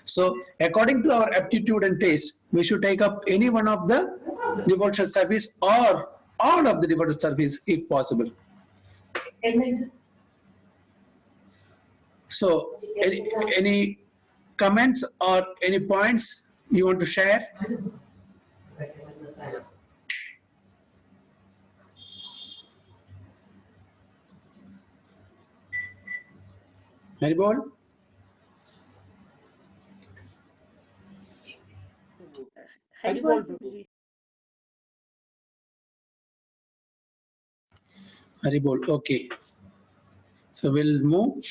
So, according to our aptitude and taste, we should take up any one of the devotional service or all of the devotional service if possible. So, any comments or any points you want to share? Haribol? Haribol Prabhu. Haribol, okay. So we'll move.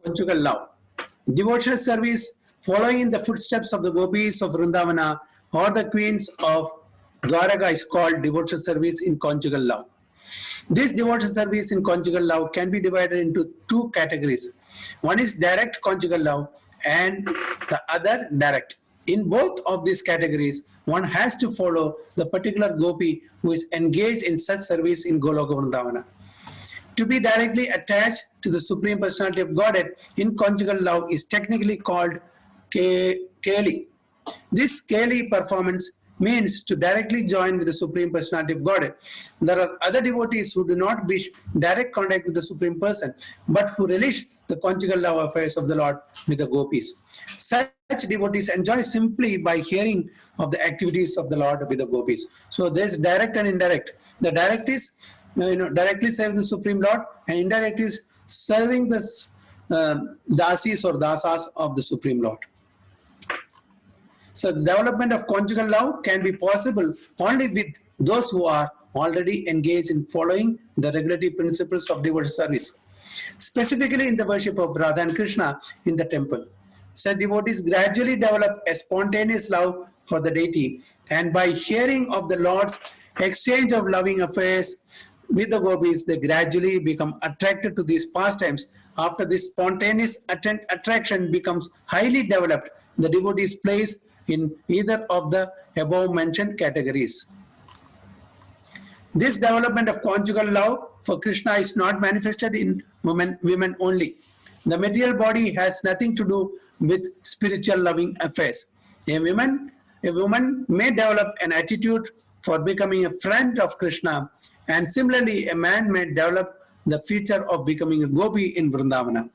conjugal love. Devotional service following in the footsteps of the gopis of Vrindavana or the queens of Dwaraka is called devotional service in conjugal love. This devotional service in conjugal love can be divided into two categories. One is direct conjugal love and the other direct. In both of these categories, one has to follow the particular gopi who is engaged in such service in Goloka Vrindavana. To be directly attached to the Supreme Personality of Godhead in conjugal love is technically called Keli. This Keli performance means to directly join with the Supreme Personality of Godhead. There are other devotees who do not wish direct contact with the Supreme Person, but who relish the conjugal love affairs of the Lord with the gopis. Such devotees enjoy simply by hearing of the activities of the Lord with the gopis. So there's direct and indirect. The direct is directly serving the Supreme Lord, and indirect is serving the dasis or dasas of the Supreme Lord. So development of conjugal love can be possible only with those who are already engaged in following the regulatory principles of devotional service, specifically in the worship of Radha and Krishna in the temple. Such devotees gradually develop a spontaneous love for the deity, and by hearing of the Lord's exchange of loving affairs with the gopis, they gradually become attracted to these pastimes. After this spontaneous attraction becomes highly developed, the devotee is placed in either of the above mentioned categories. This development of conjugal love for Krishna is not manifested in women only. The material body has nothing to do with spiritual loving affairs. A woman may develop an attitude for becoming a friend of Krishna, and similarly a man may develop the feature of becoming a gopi in Vrindavana.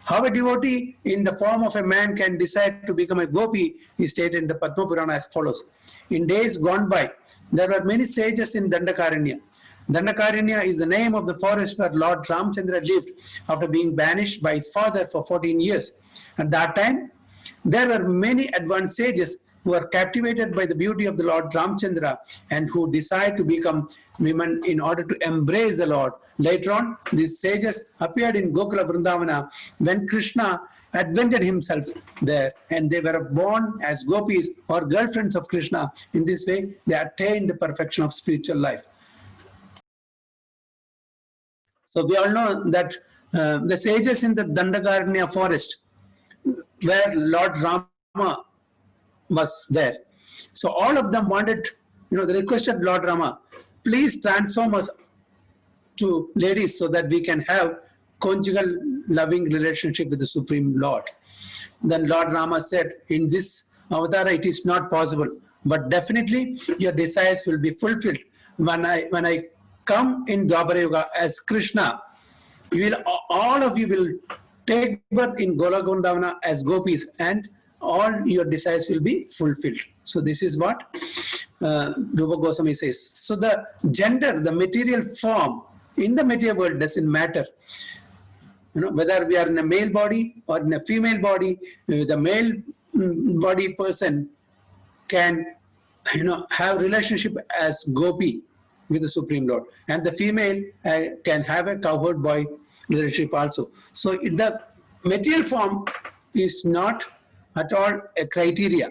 How a devotee in the form of a man can decide to become a gopi is stated in the Padma Purana as follows. In days gone by, there were many sages in Dandakaranya. Dandakaranya is the name of the forest where Lord Ramchandra lived after being banished by his father for 14 years. At that time, there were many advanced sages who are captivated by the beauty of the Lord Ramchandra and who decide to become women in order to embrace the Lord. Later on, these sages appeared in Gokula Vrindavana when Krishna advented himself there, and they were born as gopis or girlfriends of Krishna. In this way, they attained the perfection of spiritual life. So we all know that the sages in the Dandakaranya forest where Lord Rama was there. So all of them wanted, they requested Lord Rama, please transform us to ladies so that we can have conjugal loving relationship with the Supreme Lord. Then Lord Rama said, in this avatar it is not possible, but definitely your desires will be fulfilled. When I come in Dwapara Yuga as Krishna, all of you will take birth in Goloka Vrindavana as gopis, and all your desires will be fulfilled. So this is what Rupa Goswami says. So the gender, the material form in the material world doesn't matter. Whether we are in a male body or in a female body, the male body person can have relationship as gopi with the Supreme Lord, and the female can have a cowherd boy relationship also. So the material form is not at all a criteria.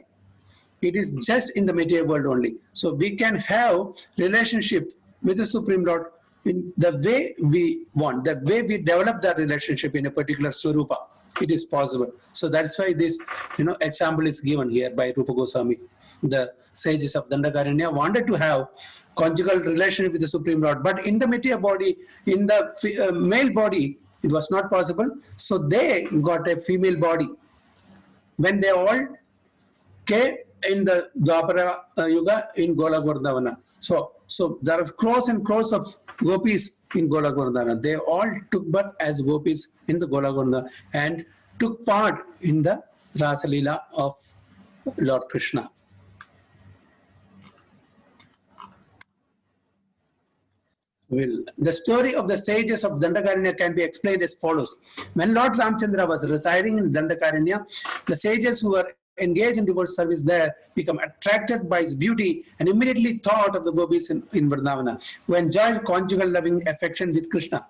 It is just in the material world only. So we can have relationship with the Supreme Lord in the way we want, the way we develop that relationship in a particular Swarupa. It is possible. So that's why this example is given here by Rupa Goswami. The sages of Dandakaranya wanted to have conjugal relationship with the Supreme Lord, but in the material body, in the male body, it was not possible. So they got a female body. When they all came in the Dwapara Yuga in Goloka Vrindavana. So there are crores and crores of gopis in Goloka Vrindavana. They all took birth as gopis in the Goloka Vrindavana and took part in the Rasa Leela of Lord Krishna. The story of the sages of Dandakaranya can be explained as follows. When Lord Ramchandra was residing in Dandakaranya, the sages who were engaged in devotional service there become attracted by his beauty and immediately thought of the gopis in Vrindavana, who enjoyed conjugal loving affection with Krishna.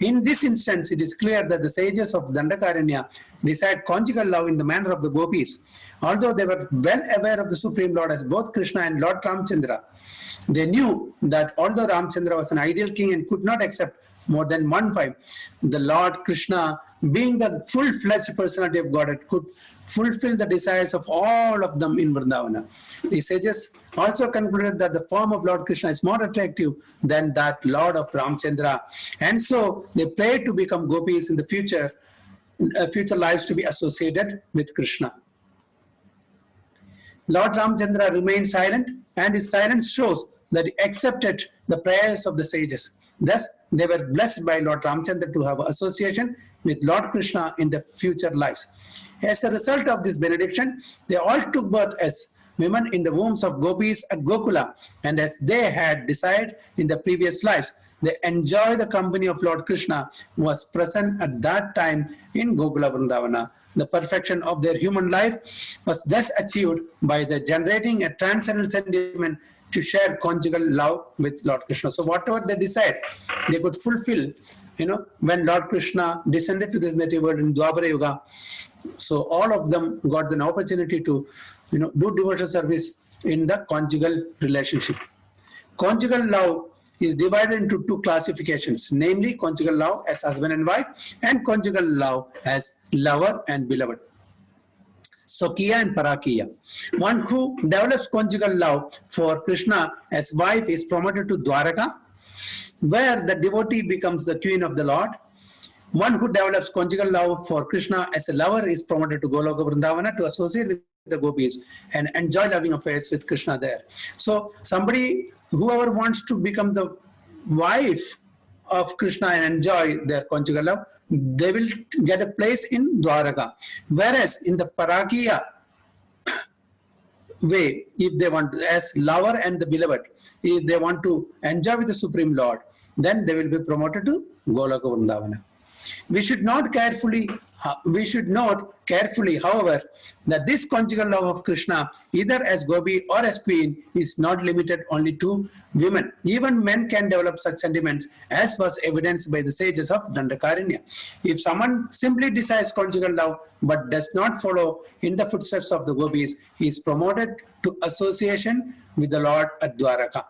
In this instance, it is clear that the sages of Dandakaranya desired conjugal love in the manner of the gopis. Although they were well aware of the Supreme Lord as both Krishna and Lord Ramchandra, they knew that although Ramchandra was an ideal king and could not accept more than one wife, the Lord Krishna, being the full-fledged personality of Godhead, could fulfill the desires of all of them in Vrindavana. The sages also concluded that the form of Lord Krishna is more attractive than that Lord of Ramchandra, and so they prayed to become gopis in the future lives to be associated with Krishna. Lord Ramchandra remained silent, and his silence shows that he accepted the prayers of the sages. Thus, they were blessed by Lord Ramchandra to have association with Lord Krishna in the future lives. As a result of this benediction, they all took birth as women in the wombs of gopis at Gokula, and as they had desired in the previous lives, they enjoy the company of Lord Krishna, who was present at that time in Gokula Vrindavana. The perfection of their human life was thus achieved by the generating a transcendental sentiment to share conjugal love with Lord Krishna. So whatever they decide, they could fulfill, when Lord Krishna descended to this material world in Dwapara Yuga. So all of them got an opportunity to, do devotional service in the conjugal relationship. Conjugal love is divided into two classifications, namely conjugal love as husband and wife and conjugal love as lover and beloved. Swakiya and Parakiya. One who develops conjugal love for Krishna as wife is promoted to Dwaraka, where the devotee becomes the queen of the Lord. One who develops conjugal love for Krishna as a lover is promoted to Goloka Vrindavana to associate with the gopis and enjoy loving affairs with Krishna there. So whoever wants to become the wife of Krishna and enjoy their conjugal love, they will get a place in Dwaraka. Whereas in the Parakiya way, if they want, as lover and the beloved, if they want to enjoy with the Supreme Lord, then they will be promoted to Goloka Vrindavana. We should note carefully, however, that this conjugal love of Krishna, either as gopi or as queen, is not limited only to women. Even men can develop such sentiments, as was evidenced by the sages of Dandakaranya. If someone simply desires conjugal love but does not follow in the footsteps of the gopis, he is promoted to association with the Lord at Dwaraka.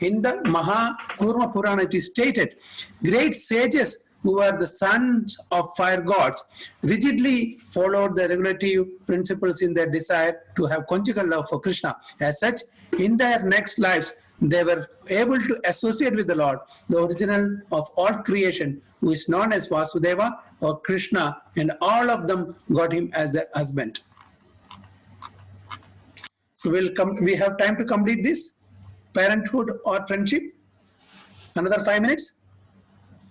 In the Mahakurma Purana, it is stated, great sages who were the sons of fire gods, rigidly followed the regulative principles in their desire to have conjugal love for Krishna. As such, in their next lives, they were able to associate with the Lord, the original of all creation, who is known as Vasudeva or Krishna, and all of them got him as their husband. So we have time to complete this, parenthood or friendship. Another 5 minutes.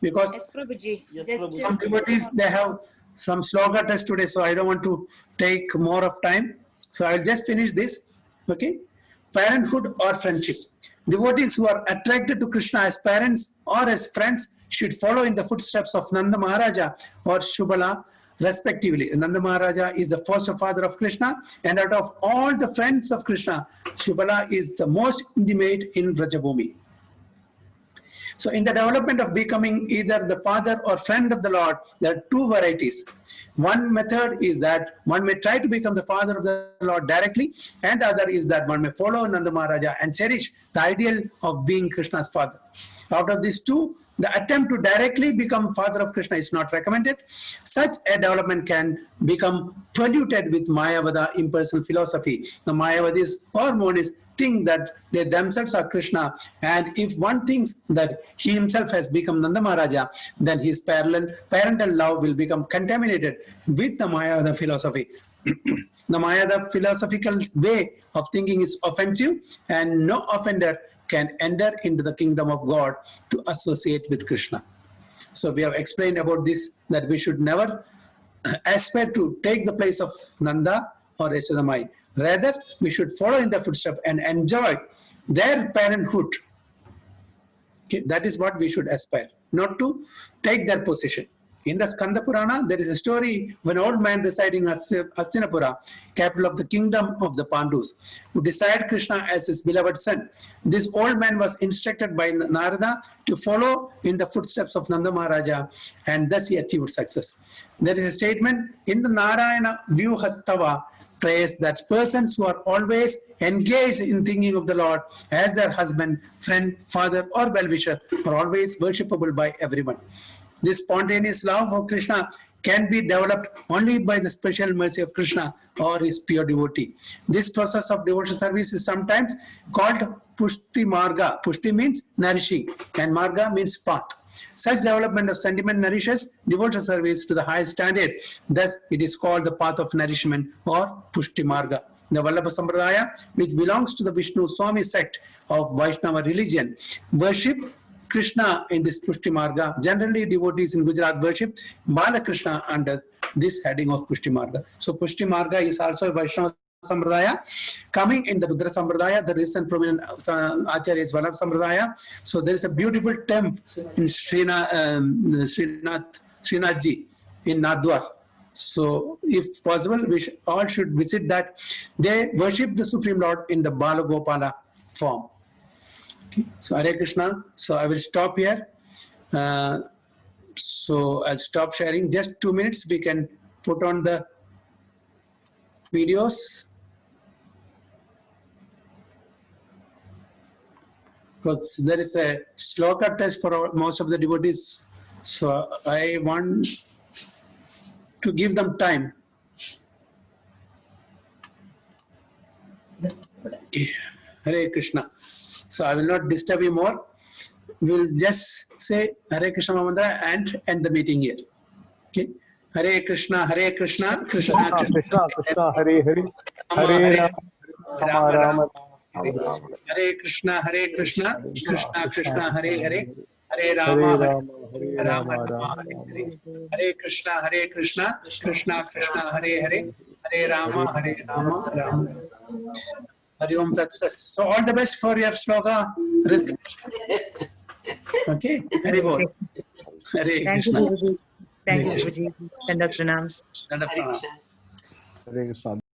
Because Yes, Prabhuji. Prabhuji. some devotees, they have some sloga test today, so I don't want to take more of time. So I'll just finish this. Okay. Parenthood or friendship. Devotees who are attracted to Krishna as parents or as friends should follow in the footsteps of Nanda Maharaja or Shubala respectively. Nanda Maharaja is the foster father of Krishna, and out of all the friends of Krishna, Shubala is the most intimate in Vrajabhumi. So in the development of becoming either the father or friend of the Lord, there are two varieties. One method is that one may try to become the father of the Lord directly, and the other is that one may follow Nanda Maharaja and cherish the ideal of being Krishna's father. Out of these two, the attempt to directly become father of Krishna is not recommended. Such a development can become polluted with Mayavada impersonal philosophy. The Mayavadis or Monists think that they themselves are Krishna, and if one thinks that he himself has become Nanda Maharaja, then his parental love will become contaminated with the Mayavada philosophy. The Mayavada philosophical way of thinking is offensive, and no offender can enter into the kingdom of God to associate with Krishna. So we have explained about this, that we should never aspire to take the place of Nanda or Yashodamai. Rather, we should follow in the footsteps and enjoy their parenthood. Okay, that is what we should aspire, not to take their position. In the Skanda Purana, there is a story of an old man residing in Hastinapura, capital of the kingdom of the Pandus, who desired Krishna as his beloved son. This old man was instructed by Narada to follow in the footsteps of Nanda Maharaja, and thus he achieved success. There is a statement in the Narayana Vyuhastava praise that persons who are always engaged in thinking of the Lord as their husband, friend, father, or well-wisher are always worshipable by everyone. This spontaneous love for Krishna can be developed only by the special mercy of Krishna or his pure devotee. This process of devotional service is sometimes called Pushti Marga. Pushti means nourishing and Marga means path. Such development of sentiment nourishes devotional service to the highest standard. Thus, it is called the path of nourishment or Pushti Marga. The Vallabha Sampradaya, which belongs to the Vishnu Swami sect of Vaishnava religion, worship Krishna in this Pushti Marga. Generally, devotees in Gujarat worship Balakrishna under this heading of Pushti Marga. So, Pushti Marga is also a Vaishnava Sampradaya. Coming in the Rudra Sampradaya, the recent prominent Acharya is Vallabha Sampradaya. So, there is a beautiful temple in Srinathji in Nadwar. So, if possible, we all should visit that. They worship the Supreme Lord in the Balagopala form. So Hare Krishna. So I will stop here. So I'll stop sharing. Just 2 minutes. We can put on the videos. Because there is a sloka test for most of the devotees. So I want to give them time. Okay. Hare Krishna. So I will not disturb you more. We will just say Hare Krishna Mantra and end the meeting here. Okay. Hare Krishna, Krishna Krishna, Krishna, Hare Hare, Hare Rama, Rama, Hare Krishna, Krishna, Krishna, Hare Hare, Hare Rama, Rama, Hare Krishna, Krishna, Krishna, Hare Hare, Hare Rama, Rama. Hari Om Tat Sat. So all the best for your sloka. Okay, Hari Bol. Hare Thank you, Krishna. Guruji. Thank you, Guruji. Tanda pranams. Hare Krishna. Hare Krishna.